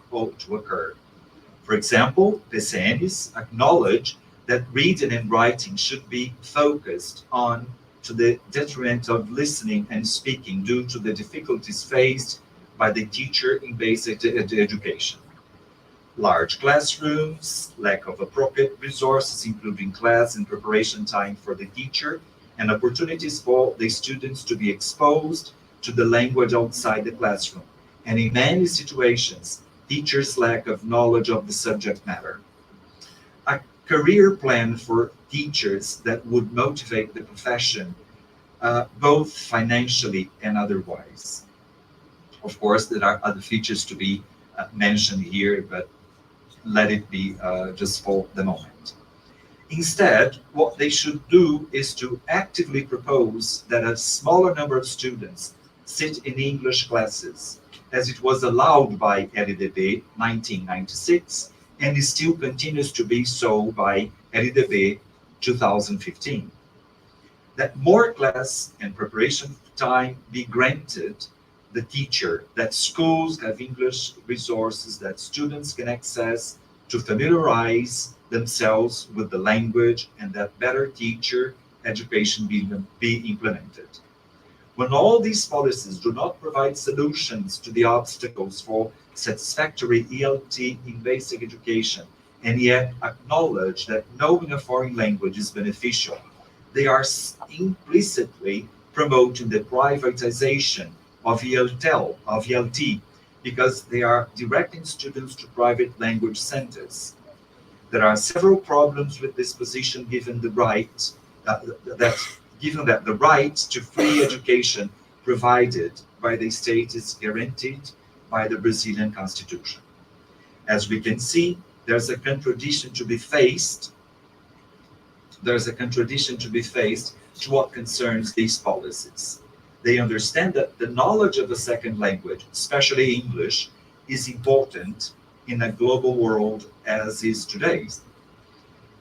occur. For example, PCNs acknowledge that reading and writing should be focused on to the detriment of listening and speaking due to the difficulties faced by the teacher in basic education. Large classrooms, lack of appropriate resources, including class and preparation time for the teacher, and opportunities for the students to be exposed to the language outside the classroom. And in many situations, teachers' lack of knowledge of the subject matter. A career plan for teachers that would motivate the profession, both financially and otherwise. Of course, there are other features to be mentioned here, but let it be just for the moment. Instead, what they should do is to actively propose that a smaller number of students sit in English classes, as it was allowed by ECDDay 1996, and it still continues to be so by ECDDay 2015. That more class and preparation time be granted the teacher, that schools have English resources that students can access to familiarize themselves with the language and that better teacher education be implemented. When all these policies do not provide solutions to the obstacles for satisfactory ELT in basic education, and yet acknowledge that knowing a foreign language is beneficial, they are implicitly promoting the privatization of ELT, because they are directing students to private language centers. There are several problems with this position given the right that given that the right to free education provided by the state is guaranteed by the Brazilian Constitution. As we can see, there's a contradiction to be faced. There's a contradiction to be faced to what concerns these policies. They understand that the knowledge of a second language, especially English, is important in a global world as is today's.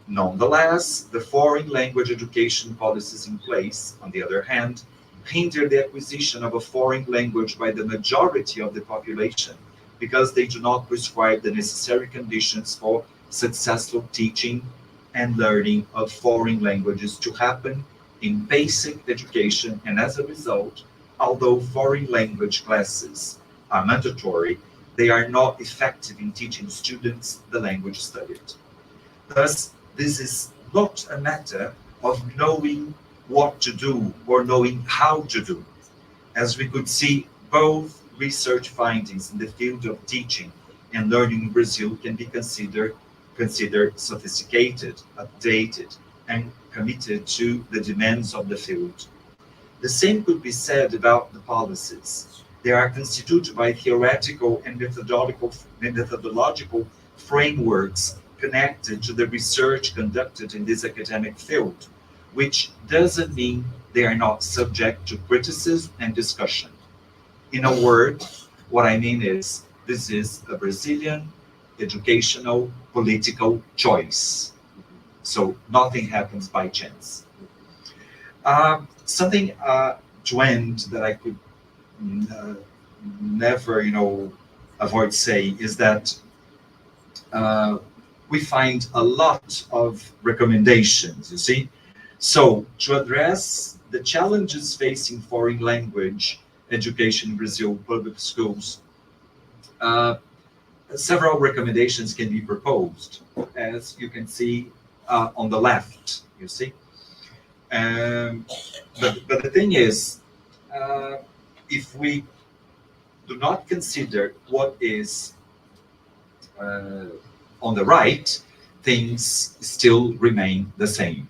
Nonetheless, the foreign language education policies in place, on the other hand, hinder the acquisition of a foreign language by the majority of the population because they do not prescribe the necessary conditions for successful teaching and learning of foreign languages to happen in basic education, and as a result, although foreign language classes are mandatory, they are not effective in teaching students the language studied. Thus, this is not a matter of knowing what to do or knowing how to do. As we could see, both research findings in the field of teaching and learning in Brazil can be considered sophisticated, updated, and committed to the demands of the field. The same could be said about the policies. They are constituted by theoretical and methodological frameworks connected to the research conducted in this academic field, which doesn't mean they are not subject to criticism and discussion. In a word, what I mean is this is a Brazilian educational political choice. So nothing happens by chance. Something to end that I could never, avoid saying is that we find a lot of recommendations, you see. So to address the challenges facing foreign language education in Brazil public schools, several recommendations can be proposed, as you can see on the left, you see. But the thing is, if we do not consider what is on the right, things still remain the same,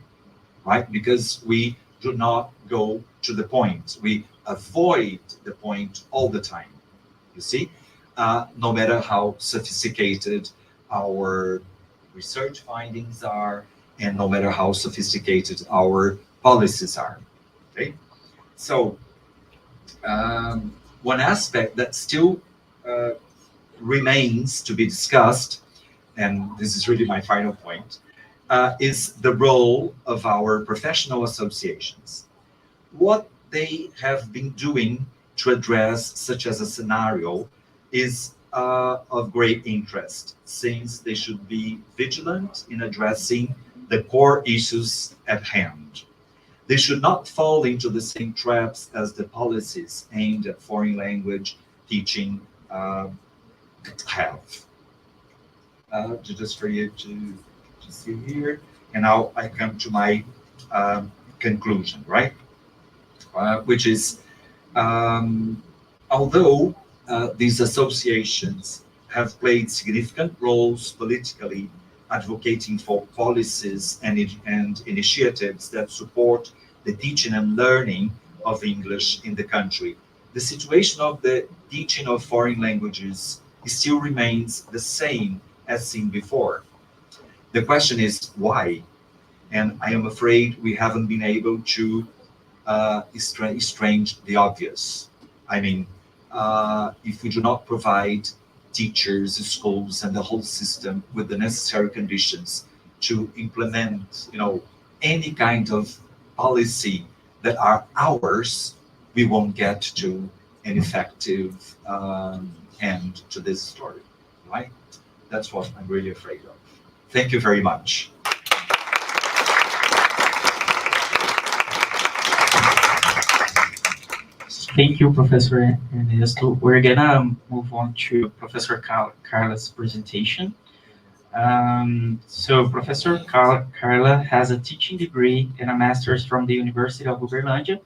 right? Because we do not go to the point. We avoid the point all the time, you see? No matter how sophisticated our research findings are, and no matter how sophisticated our policies are, okay? So, one aspect that still remains to be discussed, and this is really my final point, is the role of our professional associations. What they have been doing to address such as a scenario is of great interest, since they should be vigilant in addressing the core issues at hand. They should not fall into the same traps as the policies aimed at foreign language teaching have. Just for you to see here, and now I come to my conclusion, right? Which is, although these associations have played significant roles politically, advocating for policies and initiatives that support the teaching and learning of English in the country, the situation of the teaching of foreign languages still remains the same as seen before. The question is why? And I am afraid we haven't been able to estrange the obvious. I mean, if we do not provide teachers, schools, and the whole system with the necessary conditions to implement, any kind of policy that are ours, we won't get to an effective end to this story, right? That's what I'm really afraid of. Thank you very much. Thank you, Professor Ernesto. We're gonna move on to Professor Carla's presentation. So Professor Carla has a teaching degree and a master's from the University of Uberlândia.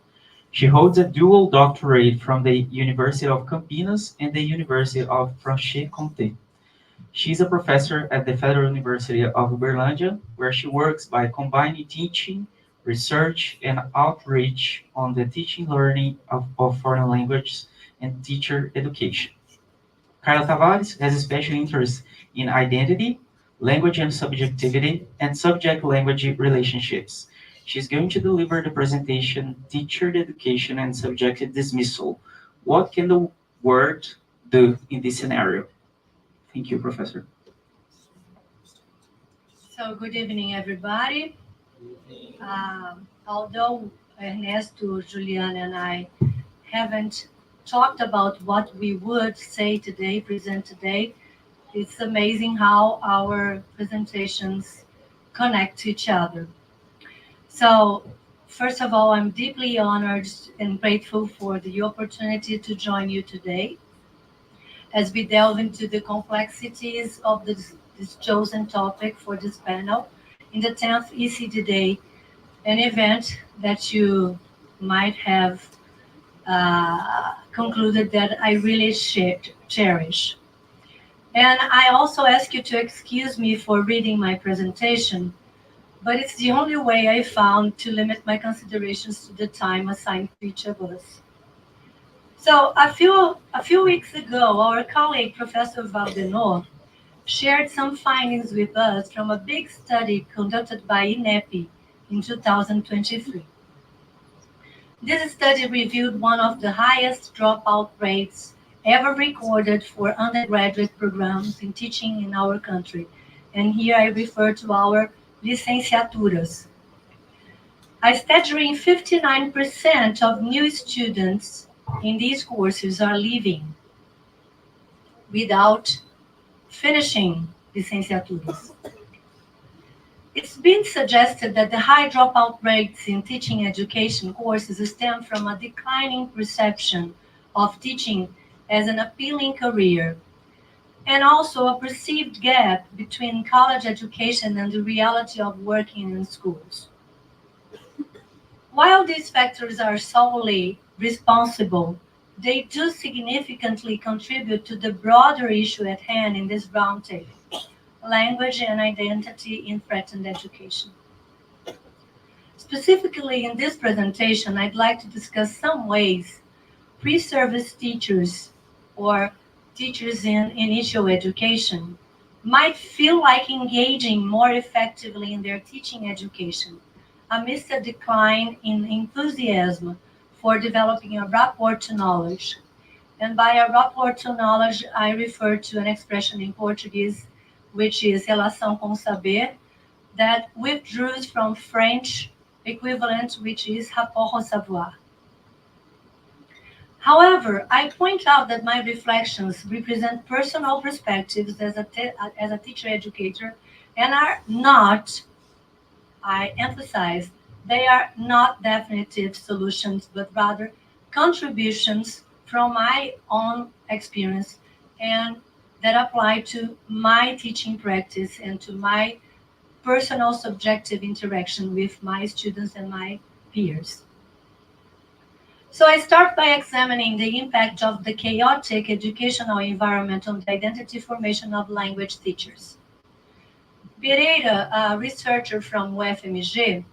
She holds a dual doctorate from the University of Campinas and the University of Franche-Comté. She's a professor at the Federal University of Uberlândia, where she works by combining teaching, research, and outreach on the teaching learning of foreign languages and teacher education. Carla Tavares has a special interest in identity, language and subjectivity, and subject-language relationships. She's going to deliver the presentation, Teacher Education and Subjective Dismissal. What can the word do in this scenario? Thank you, Professor. So good evening, everybody. Although Ernesto, Juliana, and I haven't talked about what we would say today, present today, it's amazing how our presentations connect to each other. So first of all, I'm deeply honored and grateful for the opportunity to join you today as we delve into the complexities of this chosen topic for this panel in the 10th ECDDay, an event that you might have concluded that I really cherish. And I also ask you to excuse me for reading my presentation, but it's the only way I found to limit my considerations to the time assigned to each of us. So a few weeks ago, our colleague, Professor Valdenor, shared some findings with us from a big study conducted by INEP in 2023. This study reviewed one of the highest dropout rates ever recorded for undergraduate programs in teaching in our country. And here I refer to our licenciaturas. A staggering 59% of new students in these courses are leaving without finishing licenciaturas. It's been suggested that the high dropout rates in teaching education courses stem from a declining perception of teaching as an appealing career, and also a perceived gap between college education and the reality of working in schools. While these factors are solely responsible, they do significantly contribute to the broader issue at hand in this roundtable: language and identity in threatened education. Specifically in this presentation, I'd like to discuss some ways pre-service teachers or teachers in initial education might feel like engaging more effectively in their teaching education amidst a decline in enthusiasm for developing a rapport to knowledge. And by a rapport to knowledge, I refer to an expression in Portuguese, which is relação com saber, that withdraws from French equivalent, which is rapport au savoir. However, I point out that my reflections represent personal perspectives as a teacher educator and are not, I emphasize, they are not definitive solutions, but rather contributions from my own experience and that apply to my teaching practice and to my personal subjective interaction with my students and my peers. So I start by examining the impact of the chaotic educational environment on the identity formation of language teachers. Pereira, a researcher from UFMG,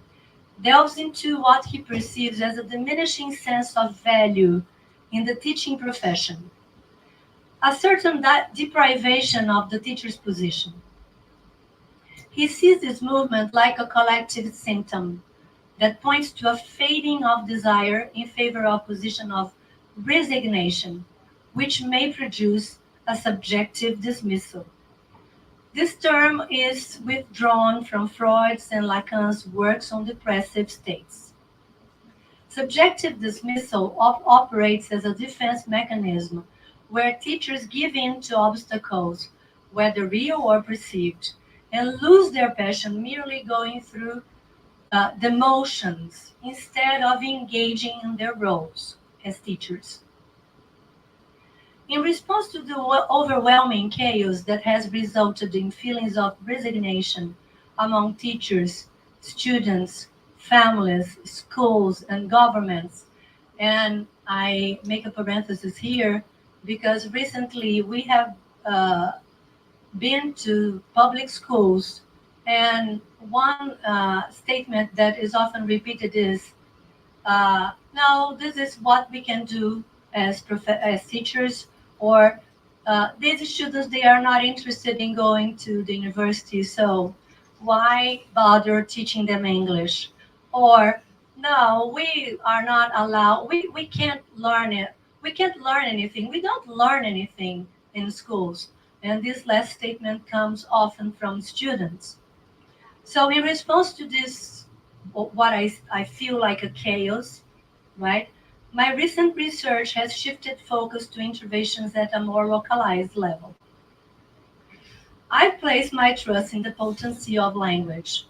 delves into what he perceives as a diminishing sense of value in the teaching profession, a certain deprivation of the teacher's position. He sees this movement like a collective symptom that points to a fading of desire in favor of position of resignation, which may produce a subjective dismissal. This term is withdrawn from Freud's and Lacan's works on depressive states. Subjective dismissal operates as a defense mechanism where teachers give in to obstacles, whether real or perceived, and lose their passion merely going through the motions instead of engaging in their roles as teachers. In response to the overwhelming chaos that has resulted in feelings of resignation among teachers, students, families, schools, and governments, and I make a parenthesis here because recently we have been to public schools, and one statement that is often repeated is, no, this is what we can do as teachers, or these students, they are not interested in going to the university, so why bother teaching them English? Or, no, we are not allowed, we can't learn it. We can't learn anything. We don't learn anything in schools. And this last statement comes often from students. So in response to this, what I feel like a chaos, right? My recent research has shifted focus to interventions at a more localized level. I place my trust in the potency of language,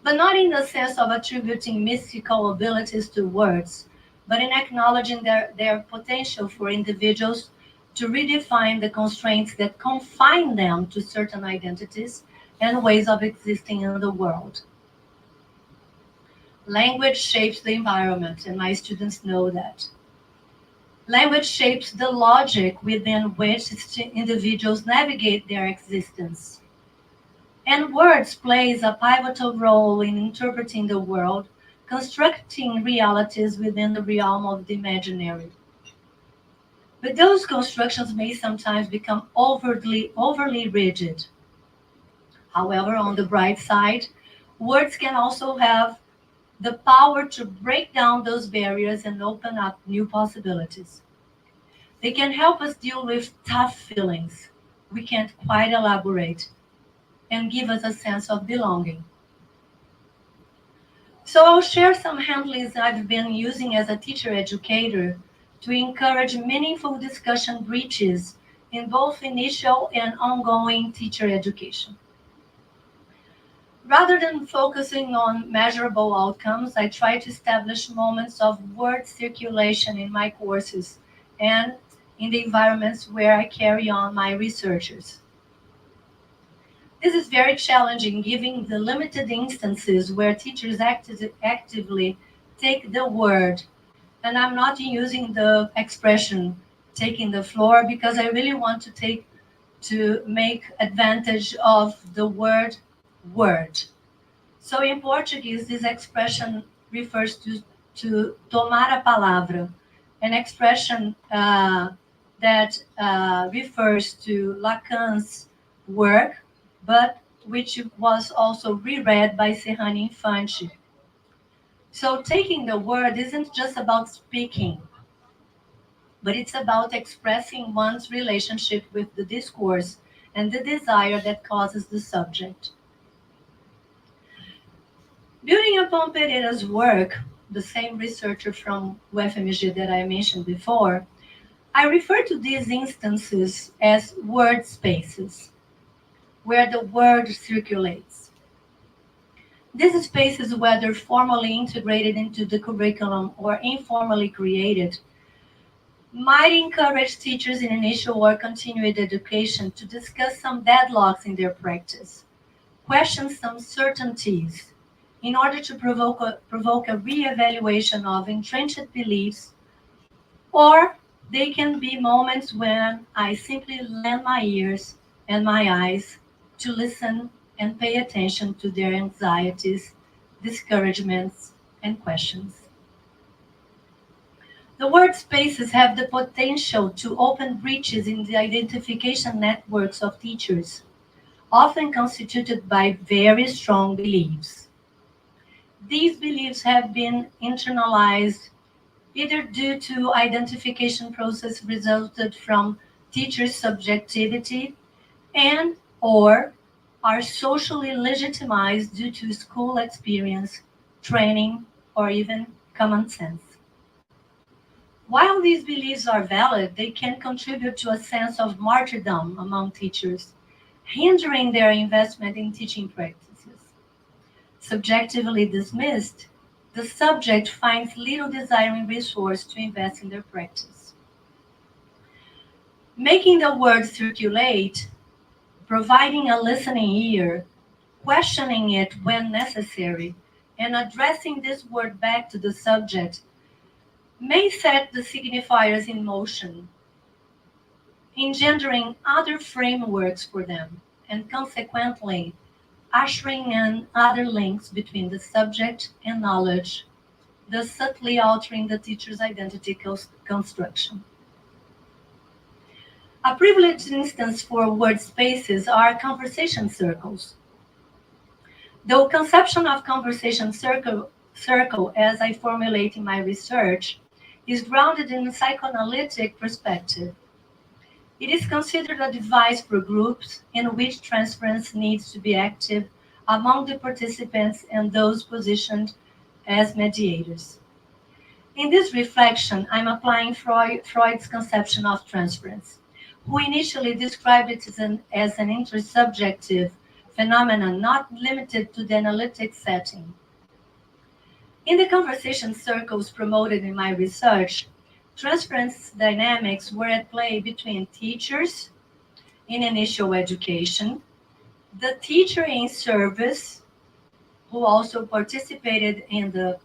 but not in the sense of attributing mystical abilities to words, but in acknowledging their potential for individuals to redefine the constraints that confine them to certain identities and ways of existing in the world. Language shapes the environment, and my students know that. Language shapes the logic within which individuals navigate their existence. And words plays a pivotal role in interpreting the world, constructing realities within the realm of the imaginary. But those constructions may sometimes become overly rigid. However, on the bright side, words can also have the power to break down those barriers and open up new possibilities. They can help us deal with tough feelings we can't quite elaborate and give us a sense of belonging. So I'll share some handlings I've been using as a teacher educator to encourage meaningful discussion breaches in both initial and ongoing teacher education. Rather than focusing on measurable outcomes, I try to establish moments of word circulation in my courses and in the environments where I carry on my researches. This is very challenging given the limited instances where teachers actively take the word. And I'm not using the expression taking the floor because I really want to make advantage of the word. So in Portuguese, this expression refers to tomar a palavra, an expression that refers to Lacan's work, but which was also reread by Serrano Infante. So taking the word isn't just about speaking, but it's about expressing one's relationship with the discourse and the desire that causes the subject. Building upon Pereira's work, the same researcher from UFMG that I mentioned before, I refer to these instances as word spaces, where the word circulates. These spaces, whether formally integrated into the curriculum or informally created, might encourage teachers in initial or continuing education to discuss some deadlocks in their practice, question some certainties, in order to provoke a reevaluation of entrenched beliefs, or they can be moments when I simply lend my ears and my eyes to listen and pay attention to their anxieties, discouragements, and questions. The word spaces have the potential to open breaches in the identification networks of teachers, often constituted by very strong beliefs. These beliefs have been internalized either due to identification process resulted from teachers' subjectivity and or are socially legitimized due to school experience, training, or even common sense. While these beliefs are valid, they can contribute to a sense of martyrdom among teachers, hindering their investment in teaching practices. Subjectively dismissed, the subject finds little desiring resource to invest in their practice. Making the word circulate, providing a listening ear, questioning it when necessary, and addressing this word back to the subject may set the signifiers in motion, engendering other frameworks for them, and consequently ushering in other links between the subject and knowledge, thus subtly altering the teacher's identity construction. A privileged instance for word spaces are conversation circles. The conception of conversation circle, as I formulate in my research, is grounded in a psychoanalytic perspective. It is considered a device for groups in which transference needs to be active among the participants and those positioned as mediators. In this reflection, I'm applying Freud's conception of transference, who initially described it as an intersubjective phenomenon not limited to the analytic setting. In the conversation circles promoted in my research, transference dynamics were at play between teachers in initial education, the teacher in service, who also participated in the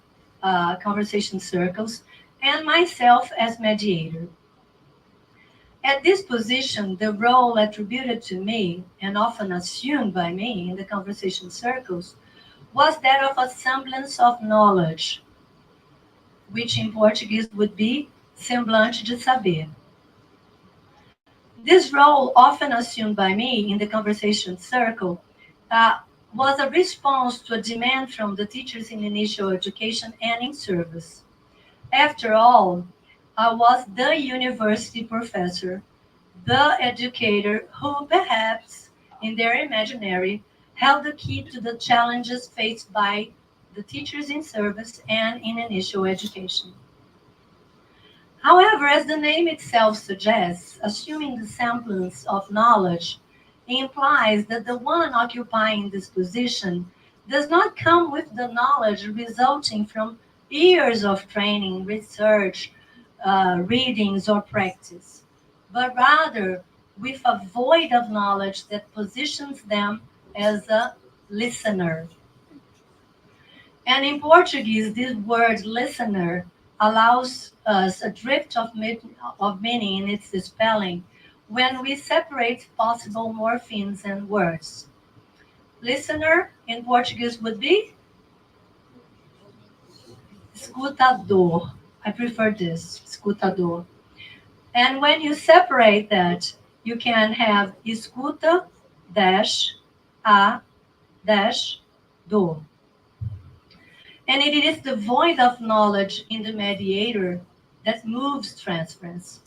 conversation circles, and myself as mediator. At this position, the role attributed to me, and often assumed by me in the conversation circles, was that of a semblance of knowledge, which in Portuguese would be semblante de saber. This role, often assumed by me in the conversation circle, was a response to a demand from the teachers in initial education and in service. After all, I was the university professor, the educator who perhaps, in their imaginary, held the key to the challenges faced by the teachers in service and in initial education. However, as the name itself suggests, assuming the semblance of knowledge implies that the one occupying this position does not come with the knowledge resulting from years of training, research, readings, or practice, but rather with a void of knowledge that positions them as a listener. And in Portuguese, this word listener allows us a drift of meaning in its spelling when we separate possible morphemes and words. Listener in Portuguese would be escutador. I prefer this, escutador. And when you separate that, you can have escuta dash a dash do. And it is the void of knowledge in the mediator that moves transference,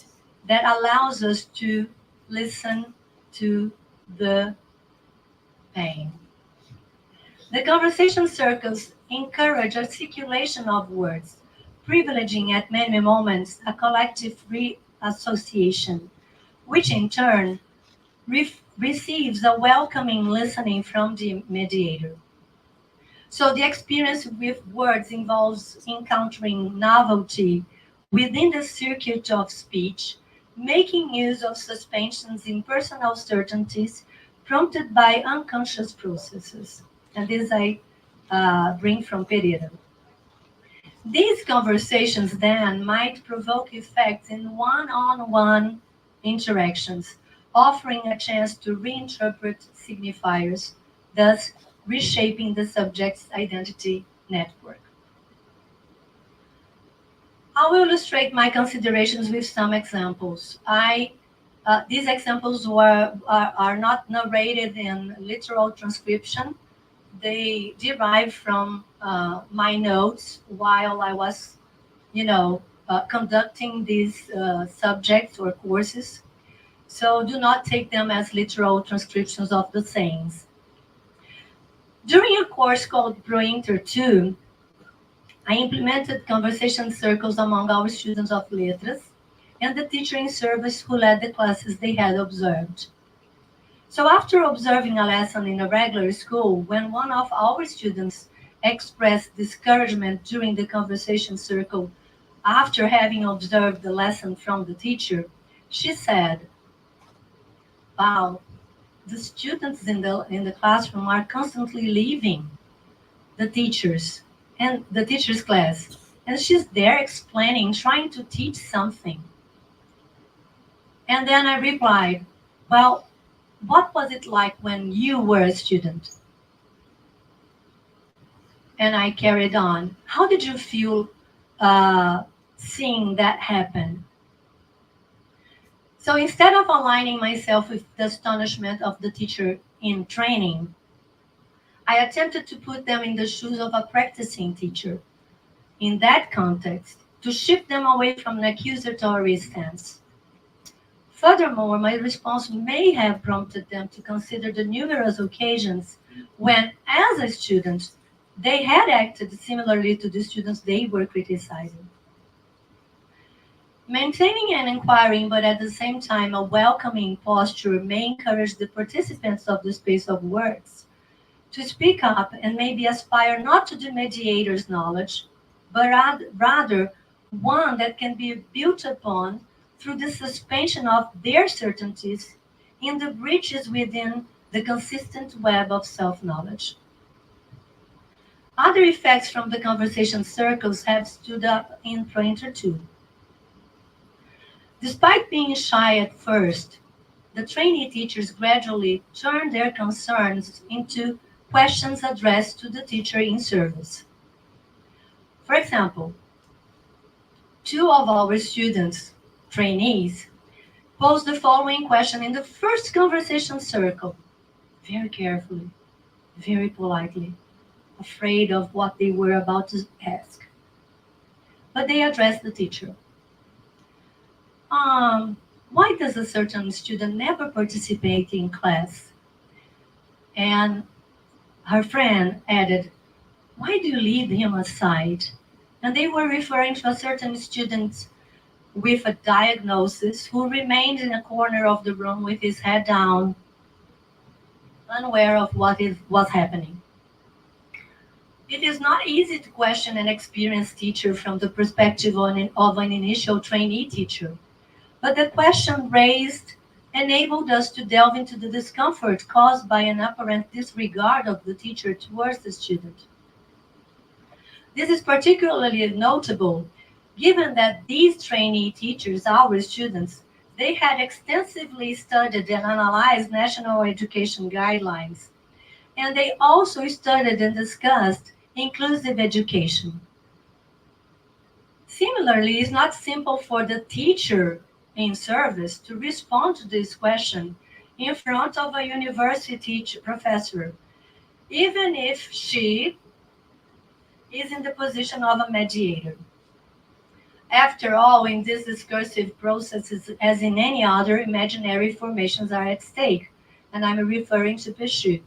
that allows us to listen to the pain. The conversation circles encourage articulation of words, privileging at many moments a collective reassociation, which in turn receives a welcoming listening from the mediator. So the experience with words involves encountering novelty within the circuit of speech, making use of suspensions in personal certainties prompted by unconscious processes. And this I bring from Pereira. These conversations then might provoke effects in one-on-one interactions, offering a chance to reinterpret signifiers, thus reshaping the subject's identity network. I will illustrate my considerations with some examples. These examples are not narrated in literal transcription. They derive from my notes while I was, conducting these subjects or courses. So do not take them as literal transcriptions of the sayings. During a course called ProInter 2, I implemented conversation circles among our students of Letras and the teacher in service who led the classes they had observed. So after observing a lesson in a regular school, when one of our students expressed discouragement during the conversation circle after having observed the lesson from the teacher, she said, "Wow, the students in the classroom are constantly leaving the teachers and the teacher's class. And she's there explaining, trying to teach something." And then I replied, "Well, what was it like when you were a student?" And I carried on. "How did you feel seeing that happen?" So instead of aligning myself with the astonishment of the teacher in training, I attempted to put them in the shoes of a practicing teacher in that context to shift them away from an accusatory stance. Furthermore, my response may have prompted them to consider the numerous occasions when, as a student, they had acted similarly to the students they were criticizing. Maintaining an inquiring but at the same time a welcoming posture may encourage the participants of the space of words to speak up and maybe aspire not to the mediator's knowledge, but rather one that can be built upon through the suspension of their certainties in the breaches within the consistent web of self-knowledge. Other effects from the conversation circles have stood up in Pointer 2. Despite being shy at first, the trainee teachers gradually turned their concerns into questions addressed to the teacher in service. For example, two of our students, trainees, posed the following question in the first conversation circle, very carefully, very politely, afraid of what they were about to ask. But they addressed the teacher. Why does a certain student never participate in class? And her friend added, "Why do you leave him aside?" And they were referring to a certain student with a diagnosis who remained in a corner of the room with his head down, unaware of what was happening. It is not easy to question an experienced teacher from the perspective of an initial trainee teacher, but the question raised enabled us to delve into the discomfort caused by an apparent disregard of the teacher towards the student. This is particularly notable given that these trainee teachers, our students, they had extensively studied and analyzed national education guidelines, and they also studied and discussed inclusive education. Similarly, it's not simple for the teacher in service to respond to this question in front of a university professor, even if she is in the position of a mediator. After all, in these discursive processes, as in any other, imaginary formations are at stake, and I'm referring to Pesci.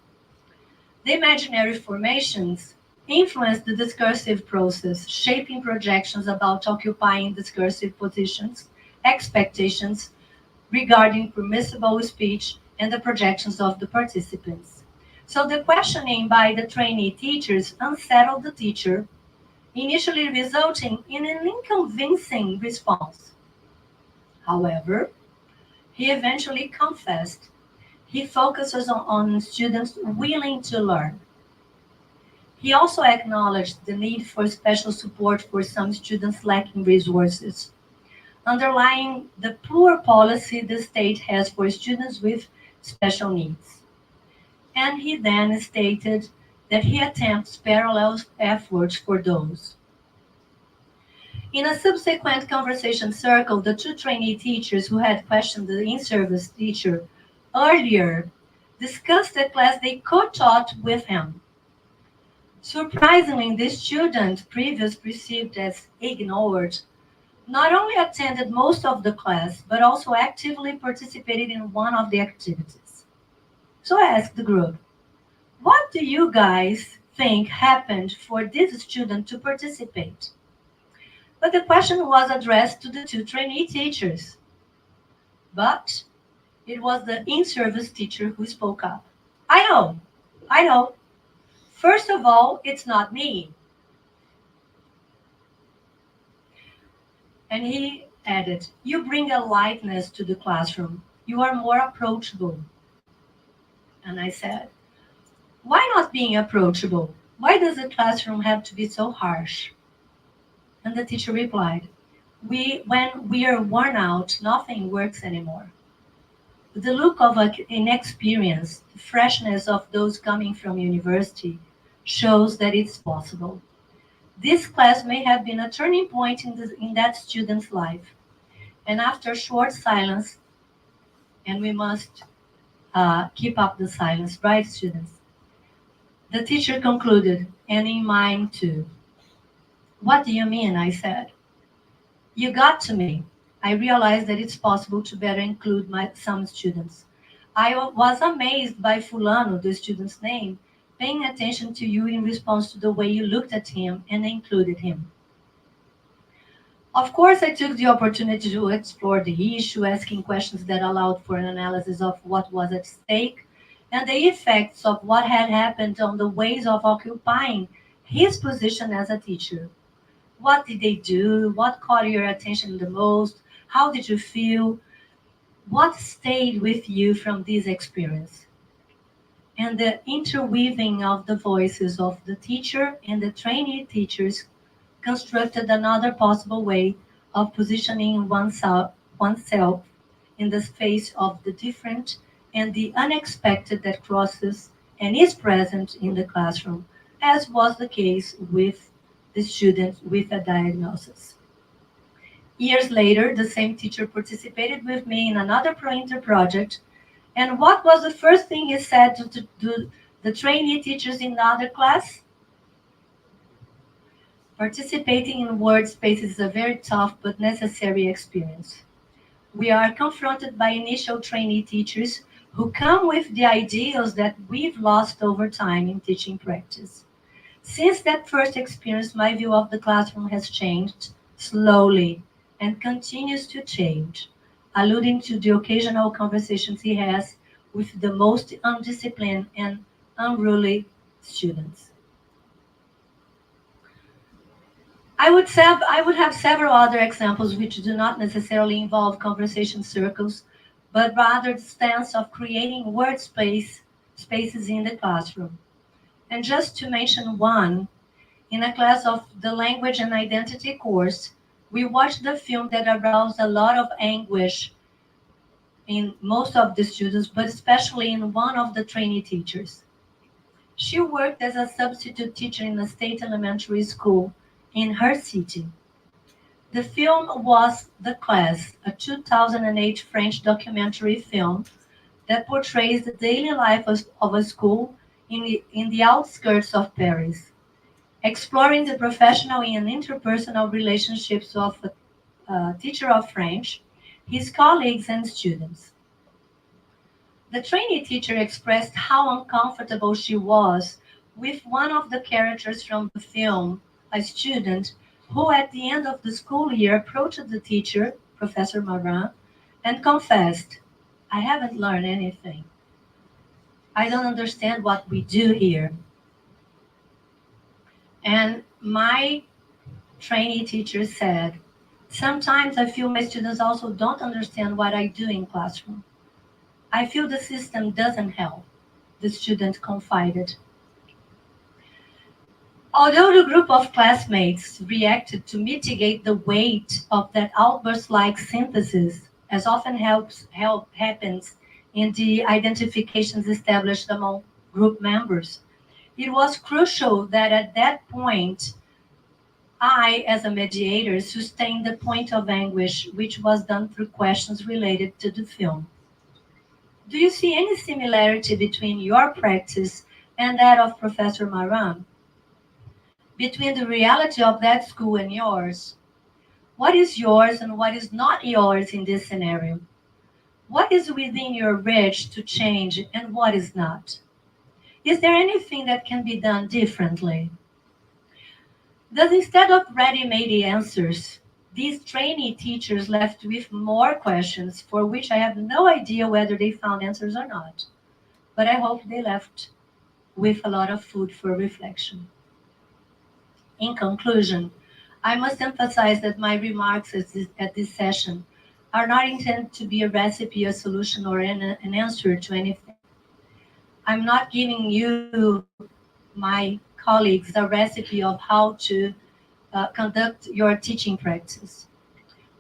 The imaginary formations influence the discursive process, shaping projections about occupying discursive positions, expectations regarding permissible speech, and the projections of the participants. So the questioning by the trainee teachers unsettled the teacher, initially resulting in an inconvincing response. However, he eventually confessed. He focuses on students willing to learn. He also acknowledged the need for special support for some students lacking resources, underlying the poor policy the state has for students with special needs. And he then stated that he attempts parallel efforts for those. In a subsequent conversation circle, the two trainee teachers who had questioned the in-service teacher earlier discussed a class they co-taught with him. Surprisingly, the student previously perceived as ignored not only attended most of the class, but also actively participated in one of the activities. So I asked the group, what do you guys think happened for this student to participate? But the question was addressed to the two trainee teachers. But It was the in-service teacher who spoke up. I know. First of all, it's not me. And he added, you bring a lightness to the classroom. You are more approachable. And I said, why not being approachable? Why does the classroom have to be so harsh? And the teacher replied, when we are worn out, nothing works anymore. The look of inexperience, the freshness of those coming from university shows that it's possible. This class may have been a turning point in that student's life. And after a short silence, and we must keep up the silence, right, students? The teacher concluded, and in mine too. What do you mean? I said. You got to me. I realized that it's possible to better include some students. I was amazed by Fulano, the student's name, paying attention to you in response to the way you looked at him and included him. Of course, I took the opportunity to explore the issue, asking questions that allowed for an analysis of what was at stake and the effects of what had happened on the ways of occupying his position as a teacher. What did they do? What caught your attention the most? How did you feel? What stayed with you from this experience? And the interweaving of the voices of the teacher and the trainee teachers constructed another possible way of positioning oneself in the face of the different and the unexpected that crosses and is present in the classroom, as was the case with the student with a diagnosis. Years later, the same teacher participated with me in another Pro-Inter project, and what was the first thing he said to the trainee teachers in the other class? Participating in word spaces is a very tough but necessary experience. We are confronted by initial trainee teachers who come with the ideals that we've lost over time in teaching practice. Since that first experience, my view of the classroom has changed slowly and continues to change, alluding to the occasional conversations he has with the most undisciplined and unruly students. I would have several other examples which do not necessarily involve conversation circles, but rather the stance of creating spaces in the classroom. And just to mention one, in a class of the Language and Identity course, we watched a film that aroused a lot of anguish in most of the students, but especially in one of the trainee teachers. She worked as a substitute teacher in a state elementary school in her city. The film was The Class, a 2008 French documentary film that portrays the daily life of a school in the outskirts of Paris, exploring the professional and interpersonal relationships of a teacher of French, his colleagues, and students. The trainee teacher expressed how uncomfortable she was with one of the characters from the film, a student who at the end of the school year approached the teacher, Professor Marin, and confessed, I haven't learned anything. I don't understand what we do here. And my trainee teacher said, sometimes I feel my students also don't understand what I do in classroom. I feel the system doesn't help, the student confided. Although the group of classmates reacted to mitigate the weight of that outburst-like synthesis, as often happens in the identifications established among group members, it was crucial that at that point, I, as a mediator, sustained the point of anguish, which was done through questions related to the film. Do you see any similarity between your practice and that of Professor Maran? Between the reality of that school and yours? What is yours and what is not yours in this scenario? What is within your reach to change and what is not? Is there anything that can be done differently? Thus, instead of ready-made answers, These trainee teachers left with more questions for which I have no idea whether they found answers or not. But I hope they left with a lot of food for reflection. In conclusion, I must emphasize that my remarks at this session are not intended to be a recipe, a solution, or an answer to anything. I'm not giving you, my colleagues, a recipe of how to conduct your teaching practice.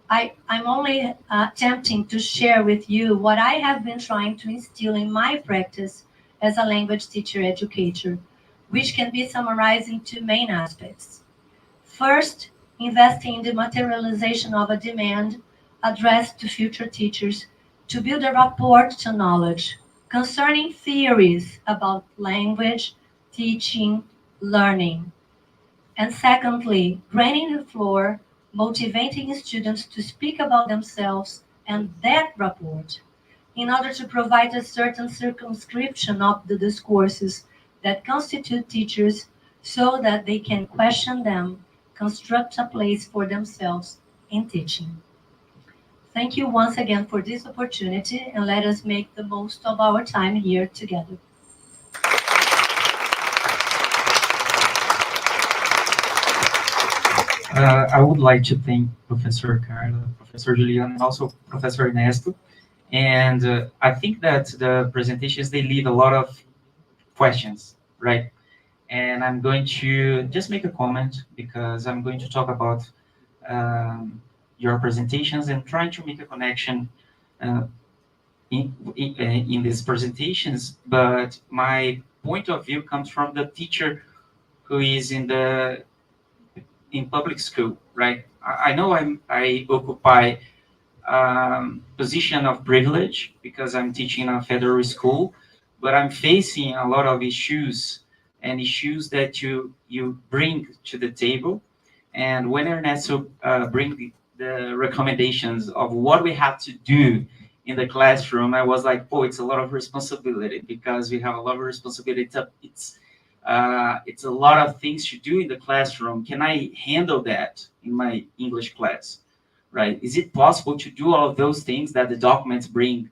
I'm only attempting to share with you what I have been trying to instill in my practice as a language teacher educator, which can be summarized in two main aspects. First, investing in the materialization of a demand addressed to future teachers to build a rapport to knowledge concerning theories about language, teaching, learning. And secondly, granting the floor, motivating students to speak about themselves and that rapport in order to provide a certain circumscription of the discourses that constitute teachers so that they can question them, construct a place for themselves in teaching. Thank you once again for this opportunity, and let us make the most of our time here together. I would like to thank Professor Carla, Professor Juliana, and also Professor Ernesto. And I think that the presentations, they leave a lot of questions, right? And I'm going to just make a comment because I'm going to talk about your presentations and trying to make a connection uh, in these presentations. But my point of view comes from the teacher who is in public school, right? I know I occupy position of privilege because I'm teaching a federal school, but I'm facing a lot of issues and issues that you bring to the table. And when Ernesto bring the recommendations of what we have to do in the classroom, I was like, oh, it's a lot of responsibility because we have a lot of responsibility. It's a lot of things to do in the classroom. Can I handle that in my English class? Right? Is it possible to do all of those things that the documents bring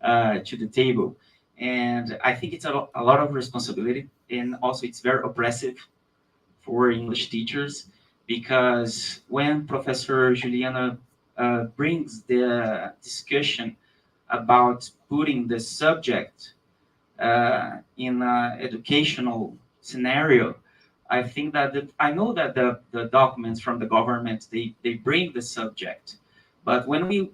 to the table? And I think it's a lot of responsibility, and also it's very oppressive for English teachers because when Professor Juliana brings the discussion about putting the subject in an educational scenario, I think that I know that the documents from the government they bring the subject, but when we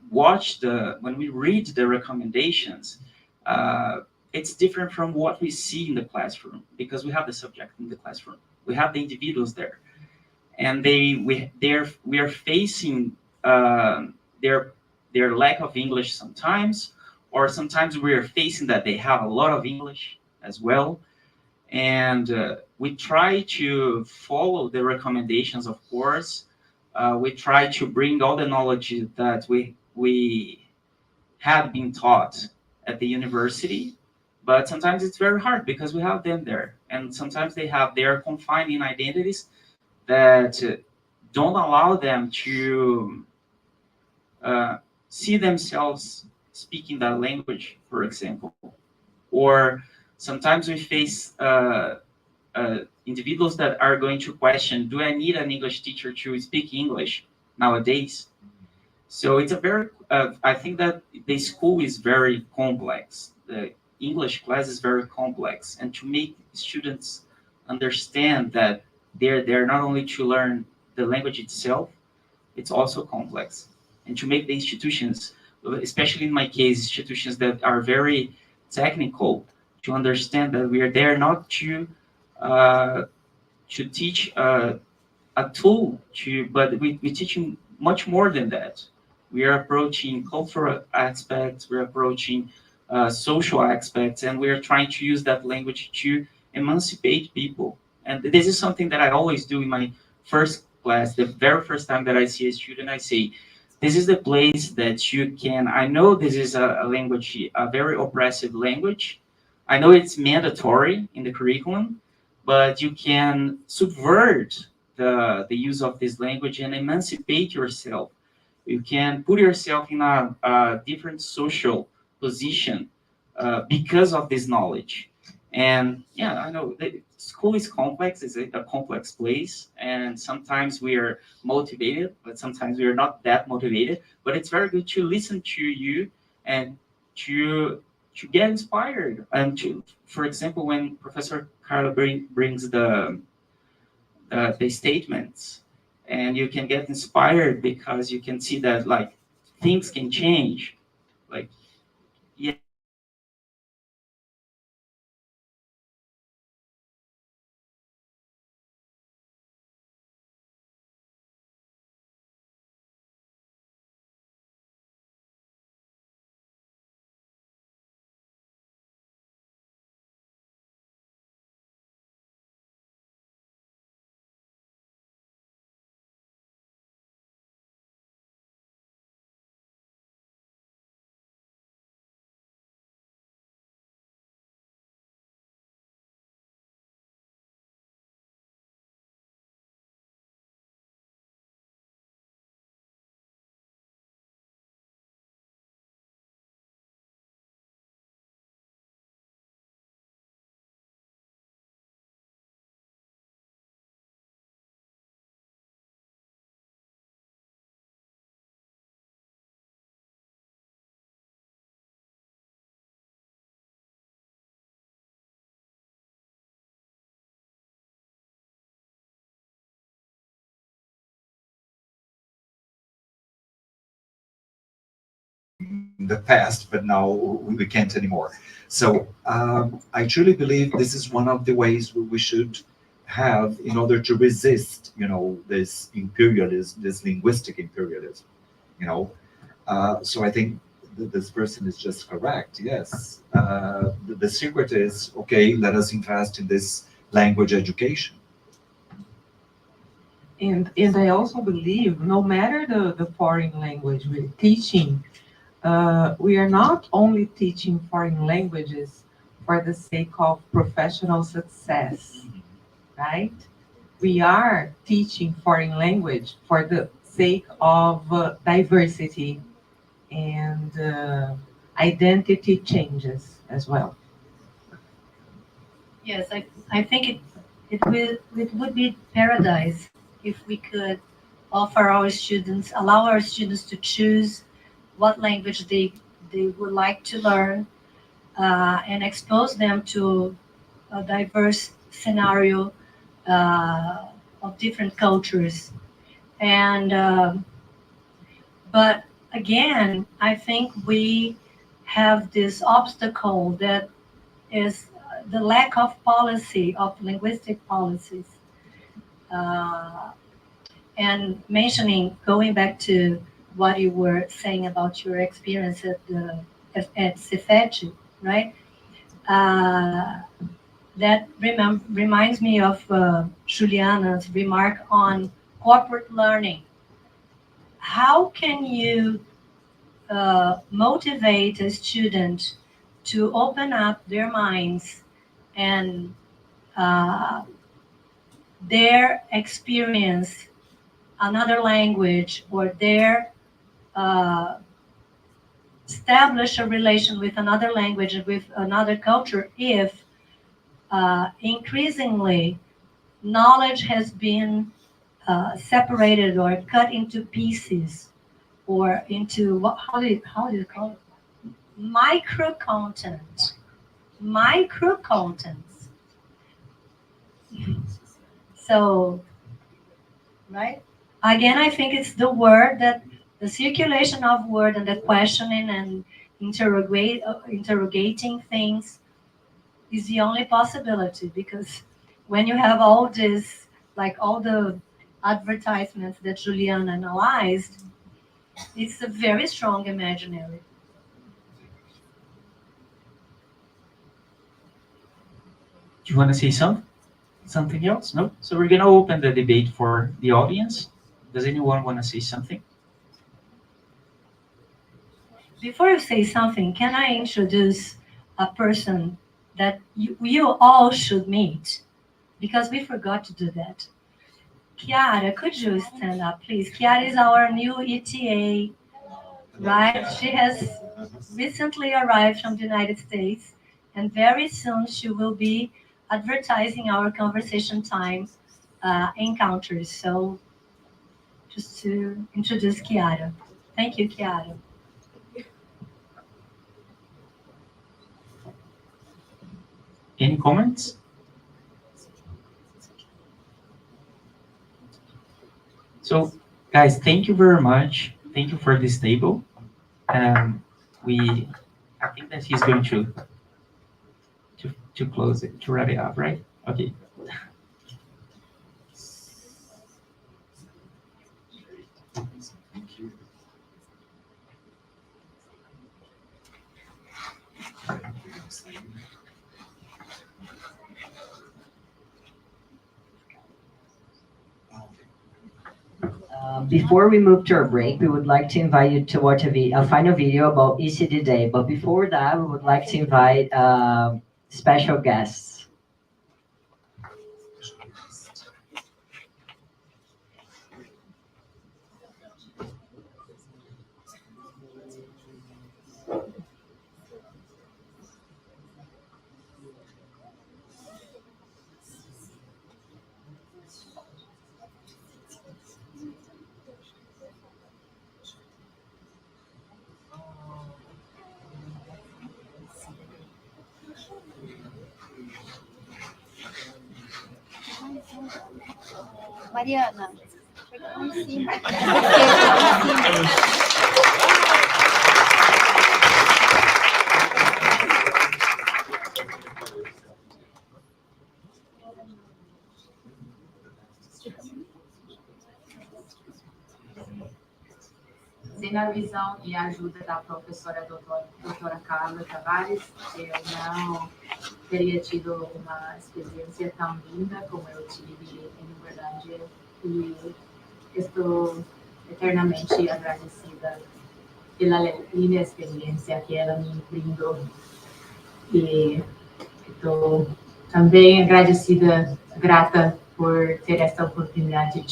read the recommendations, uh, it's different from what we see in the classroom because we have the subject in the classroom, we have the individuals there, and we are facing their lack of English sometimes, or sometimes we are facing that they have a lot of English as well, and we try to follow the recommendations, of course. We try to bring all the knowledge that we have been taught at the university, but sometimes it's very hard because we have them there, and sometimes they are confined in identities that don't allow them to uh, see themselves speaking that language, for example. Or sometimes we face individuals that are going to question, do I need an English teacher to speak English nowadays? So it's a very, I think that the school is very complex. The English class is very complex. And to make students understand that they're there not only to learn the language itself, it's also complex. And to make the institutions, especially in my case, institutions that are very technical, to understand that we are there not uh, to teach a tool but we're teaching much more than that. We are approaching cultural aspects, we're approaching social aspects, and we're trying to use that language to emancipate people. And this is something that I always do in my first class. The very first time that I see a student, I say, this is the place that you can, I know this is a language, a very oppressive language. I know it's mandatory in the curriculum, but you can subvert the use of this language and emancipate yourself. You can put yourself in a different social position because of this knowledge. And yeah, I know school is complex. It's a complex place, and sometimes we are motivated, but sometimes we are not that motivated. But it's very good to listen to you and to get inspired. And to, for example, when Professor Carla brings the statements, and you can get inspired because you can see that like things can change. Like yeah, in the past, but now we can't anymore. So I truly believe this is one of the ways we should have in order to resist, this imperialism, this linguistic imperialism. You know, so I think this person is just correct. Yes, the secret is okay. Let us invest in this language education. And I also believe no matter the foreign language we're teaching, we are not only teaching foreign languages for the sake of professional success, right? We are teaching foreign language for the sake of diversity and identity changes as well. Yes, I think it would be paradise if we could offer our students, allow our students to choose what language they would like to learn, and expose them to a diverse scenario of different cultures. And but again, I think we have this obstacle that is the lack of policy, of linguistic policies. Uh, and mentioning, going back to what you were saying about your experience at Cefet, right? Uh, that reminds me of Juliana's remark on corporate learning. How can you motivate a student to open up their minds and uh, their experience another language, or their uh, establish a relation with another language, with another culture, if increasingly knowledge has been separated or cut into pieces, or into how do you call it, micro content, micro contents. So, right? Again, I think it's the word, that the circulation of word and the questioning and interrogating things is the only possibility, because when you have all this, like all the advertisements that Julian analyzed, it's a very strong imaginary. do you want to say something else? No. So we're gonna open the debate for the audience. Does anyone want to say something? Before you say something, can I introduce a person that you all should meet? Because we forgot to do that. Chiara, could you stand up, please? Chiara is our new ETA, right? She has recently arrived from the United States, and very soon she will be advertising our conversation time encounters. So, just to introduce Chiara. Thank you, Chiara. Any comments? So, guys, thank you very much. Thank you for this table. Um, I think that he's going to close it, to wrap it up, right? Okay. Before we move to our break, we would like to invite you to watch a final video about ECDDay. But before that, we would like to invite special guests. Mariana, chega lá em cima. Lá em cima. Sem a visão e a ajuda da professora doutora Carla Tavares, eu não teria tido uma experiência tão linda como eu tive em Uberlândia e estou eternamente agradecida pela linda experiência que ela me brindou e estou também agradecida, grata por ter esta oportunidade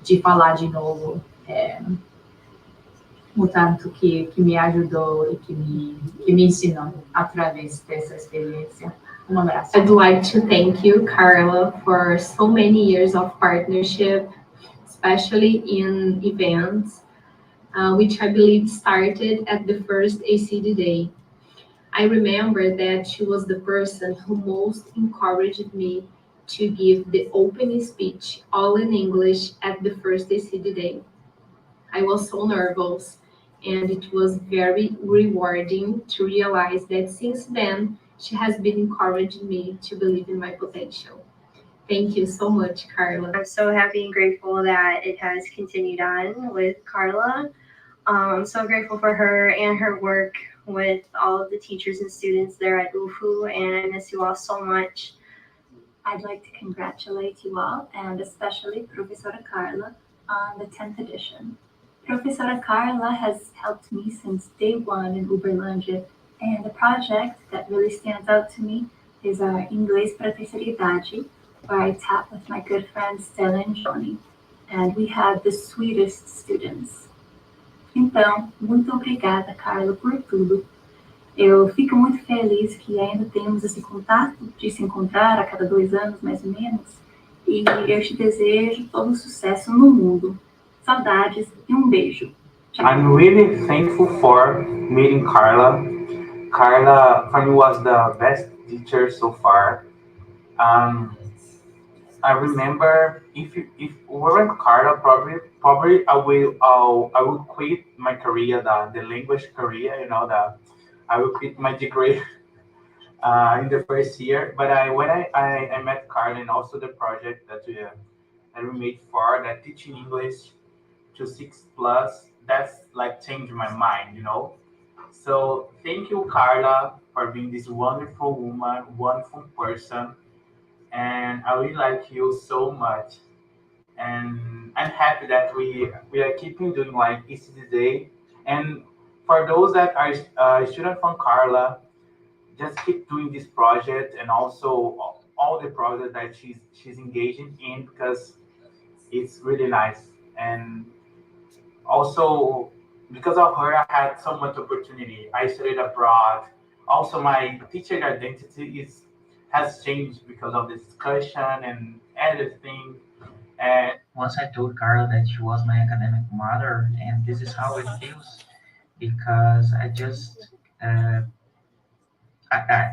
de falar de novo o tanto que me ajudou e que me ensinou através dessa experiência. Um abraço. I'd like to thank you, Carla, for so many years of partnership, especially in events, which I believe started at the first ECDDay. I remember that she was the person who most encouraged me to give the opening speech, all in English, at the first ECDDay. I was so nervous, and it was very rewarding to realize that since then, she has been encouraging me to believe in my potential. Thank you so much, Carla. I'm so happy and grateful that it has continued on with Carla. I'm so grateful for her and her work with all of the teachers and students there at UFU, and I miss you all so much. I'd like to congratulate you all, and especially Professora Carla, on the 10th edition. Professora Carla has helped me since day one in Uberlândia, and the project that really stands out to me is our Inglês para a Terceira Idade, where I tap with my good friends Stella and Johnny, and we have the sweetest students. Então, muito obrigada, Carla, por tudo. Eu fico muito feliz que ainda temos esse contato de se encontrar a cada 2 anos, mais ou menos, e eu te desejo todo o sucesso no mundo. Saudades e beijo. Tchau. I'm really thankful for meeting Carla. Carla, for me, was the best teacher so far. I remember if we weren't Carla, probably I would quit my career, the language career. I would quit my degree in the first year. But when I met Carla, and also the project that we made for that teaching English to 6+, that's like changed my mind. So thank you, Carla, for being this wonderful woman, wonderful person, and I really like you so much. And I'm happy that we are keeping doing like ECDDay. And for those that are students from Carla, just keep doing this project, and also all the projects that she's engaging in, because It's really nice. And also, because of her, I had so much opportunity. I studied abroad. Also, my teacher identity has changed because of the discussion and everything. And Once I told Carla that she was my academic mother, and this is how it feels because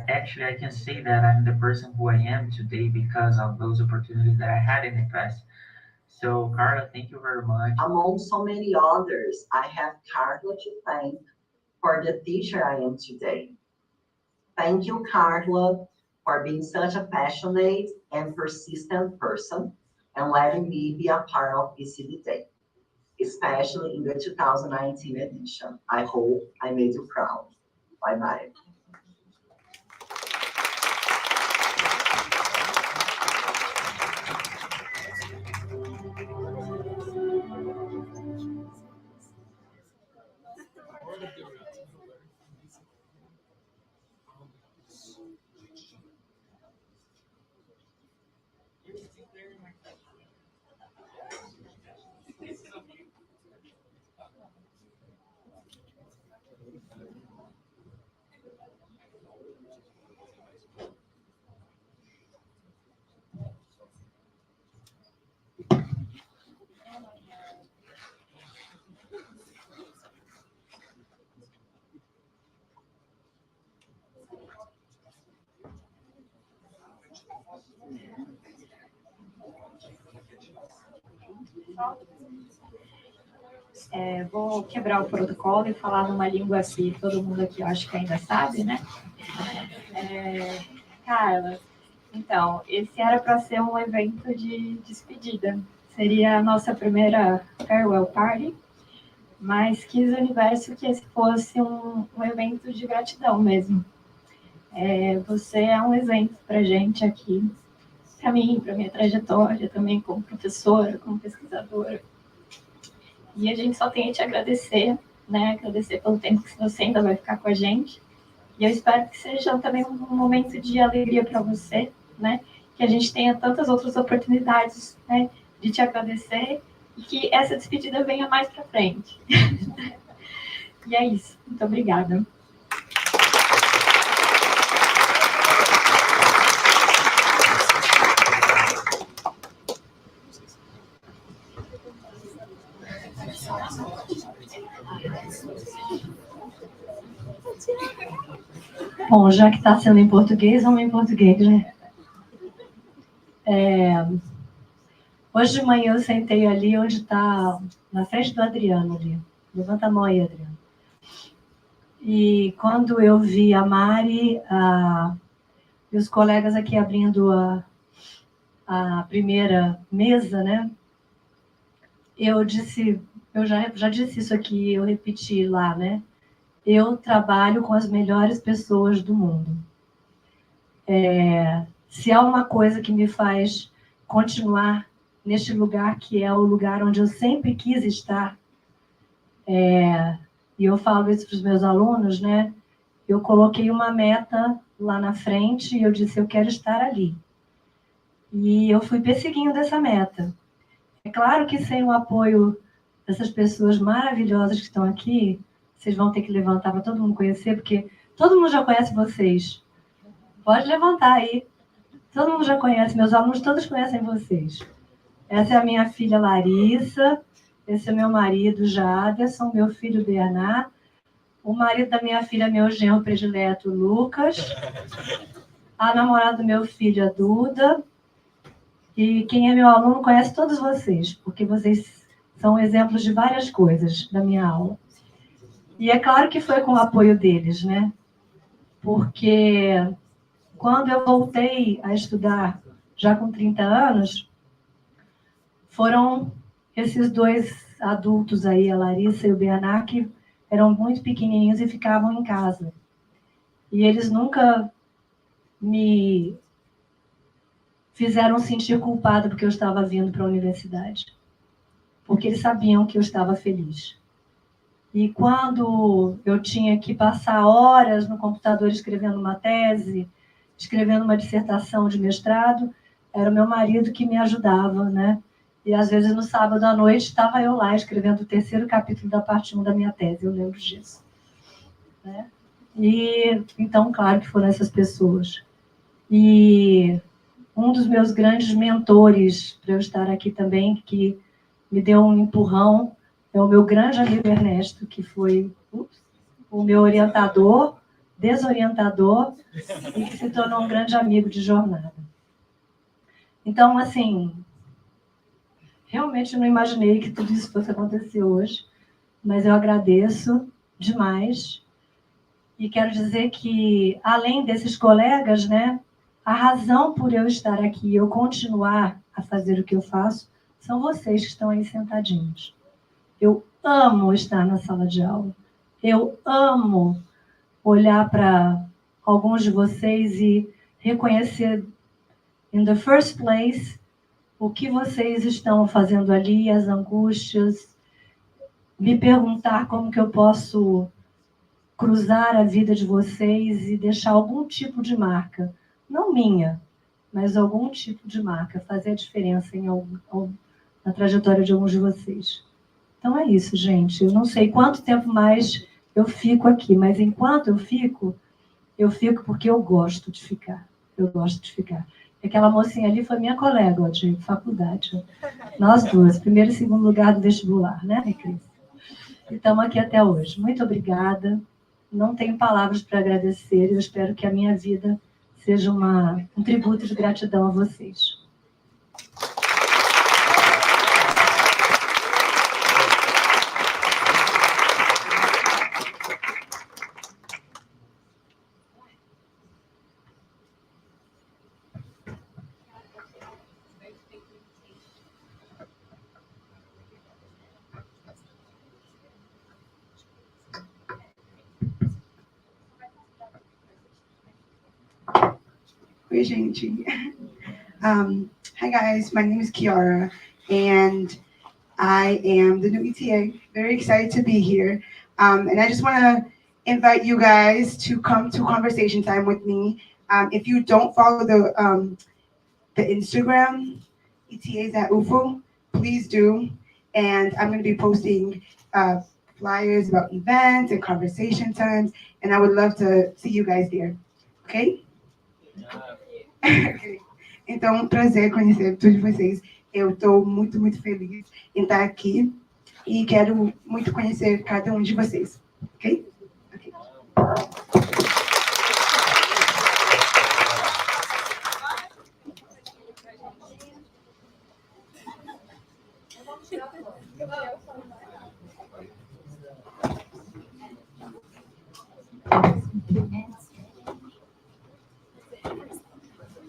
actually I can say that I'm the person who I am today because of those opportunities that I had in the past. So Carla, thank you very much. Among so many others, I have Carla to thank for the teacher I am today. Thank you, Carla, for being such a passionate and persistent person and letting me be a part of ECDDay, especially in the 2019 edition. I hope I made you proud. Bye-bye. Vou quebrar o protocolo e falar numa língua que todo mundo aqui eu acho que ainda sabe, né? Carla, então, esse era para ser um evento de despedida. Seria a nossa primeira farewell party, mas quis o universo que esse fosse um evento de gratidão mesmo. Você é um exemplo para gente aqui, para mim, para minha trajetória também como professora, como pesquisadora. E a gente só tem a te agradecer, né? Agradecer pelo tempo que você ainda vai ficar com a gente. E eu espero que seja também um momento de alegria para você, né? Que a gente tenha tantas outras oportunidades, né? De te agradecer e que essa despedida venha mais para frente. E é isso. Muito obrigada. Bom, já que está sendo em português, vamos em português, né? Hoje de manhã eu sentei ali onde está, na frente do Adriano ali. Levanta a mão aí, Adriano. E quando eu vi a Mari e os colegas aqui abrindo a primeira mesa, né? Eu já disse isso aqui, eu repeti lá, né? Eu trabalho com as melhores pessoas do mundo. Se há uma coisa que me faz continuar neste lugar, que é o lugar onde eu sempre quis estar, e eu falo isso para os meus alunos, né? Eu coloquei uma meta lá na frente e eu disse, eu quero estar ali. E eu fui perseguindo essa meta. É claro que sem o apoio dessas pessoas maravilhosas que estão aqui, vocês vão ter que levantar para todo mundo conhecer, porque todo mundo já conhece vocês. Pode levantar aí. Todo mundo já conhece, meus alunos todos conhecem vocês. Essa é a minha filha Larissa, esse é meu marido Jaderson, meu filho Bernard, o marido da minha filha, meu genro predileto Lucas, a namorada do meu filho, a Duda, e quem é meu aluno conhece todos vocês, porque vocês são exemplos de várias coisas da minha aula. E é claro que foi com o apoio deles, né? Porque quando eu voltei a estudar, já com 30 anos, foram esses dois adultos aí, a Larissa e o Bernard, que eram muito pequenininhos e ficavam em casa. E eles nunca me fizeram sentir culpada porque eu estava vindo para a universidade. Porque eles sabiam que eu estava feliz. E quando eu tinha que passar horas no computador escrevendo uma tese, escrevendo uma dissertação de mestrado, era o meu marido que me ajudava, né? E às vezes no sábado à noite estava eu lá escrevendo o 3º capítulo da parte 1 da minha tese, eu lembro disso. Né? E então, claro que foram essas pessoas. E um dos meus grandes mentores para eu estar aqui também, que me deu um empurrão, é o meu grande amigo Ernesto, que foi o meu orientador, desorientador, e que se tornou um grande amigo de jornada. Então, assim, realmente não imaginei que tudo isso fosse acontecer hoje, mas eu agradeço demais. E quero dizer que, além desses colegas, né, a razão por eu estar aqui e eu continuar a fazer o que eu faço são vocês que estão aí sentadinhos. Eu amo estar na sala de aula. Eu amo olhar para alguns de vocês e reconhecer, in the first place, o que vocês estão fazendo ali, as angústias, me perguntar como que eu posso cruzar a vida de vocês e deixar algum tipo de marca, não minha, mas algum tipo de marca, fazer a diferença na trajetória de alguns de vocês. Então é isso, gente. Eu não sei quanto tempo mais eu fico aqui, mas enquanto eu fico porque eu gosto de ficar. Eu gosto de ficar. Aquela mocinha ali foi minha colega de faculdade. Nós duas, 1º e 2º lugar do vestibular, né, Cris? E estamos aqui até hoje. Muito obrigada. Não tenho palavras para agradecer. Eu espero que a minha vida seja um tributo de gratidão a vocês. Oi, gente. Hi, guys. My name is Kiara, and I am the new ETA. Very excited to be here. And I just want to invite you guys to come to conversation time with me. If you don't follow the Instagram, ETAs at UFO, please do. And I'm going to be posting flyers about events and conversation times, and I would love to see you guys there. Okay? Então, prazer conhecer todos vocês. Eu estou muito, muito feliz em estar aqui e quero muito conhecer cada um de vocês. Ok? Okay.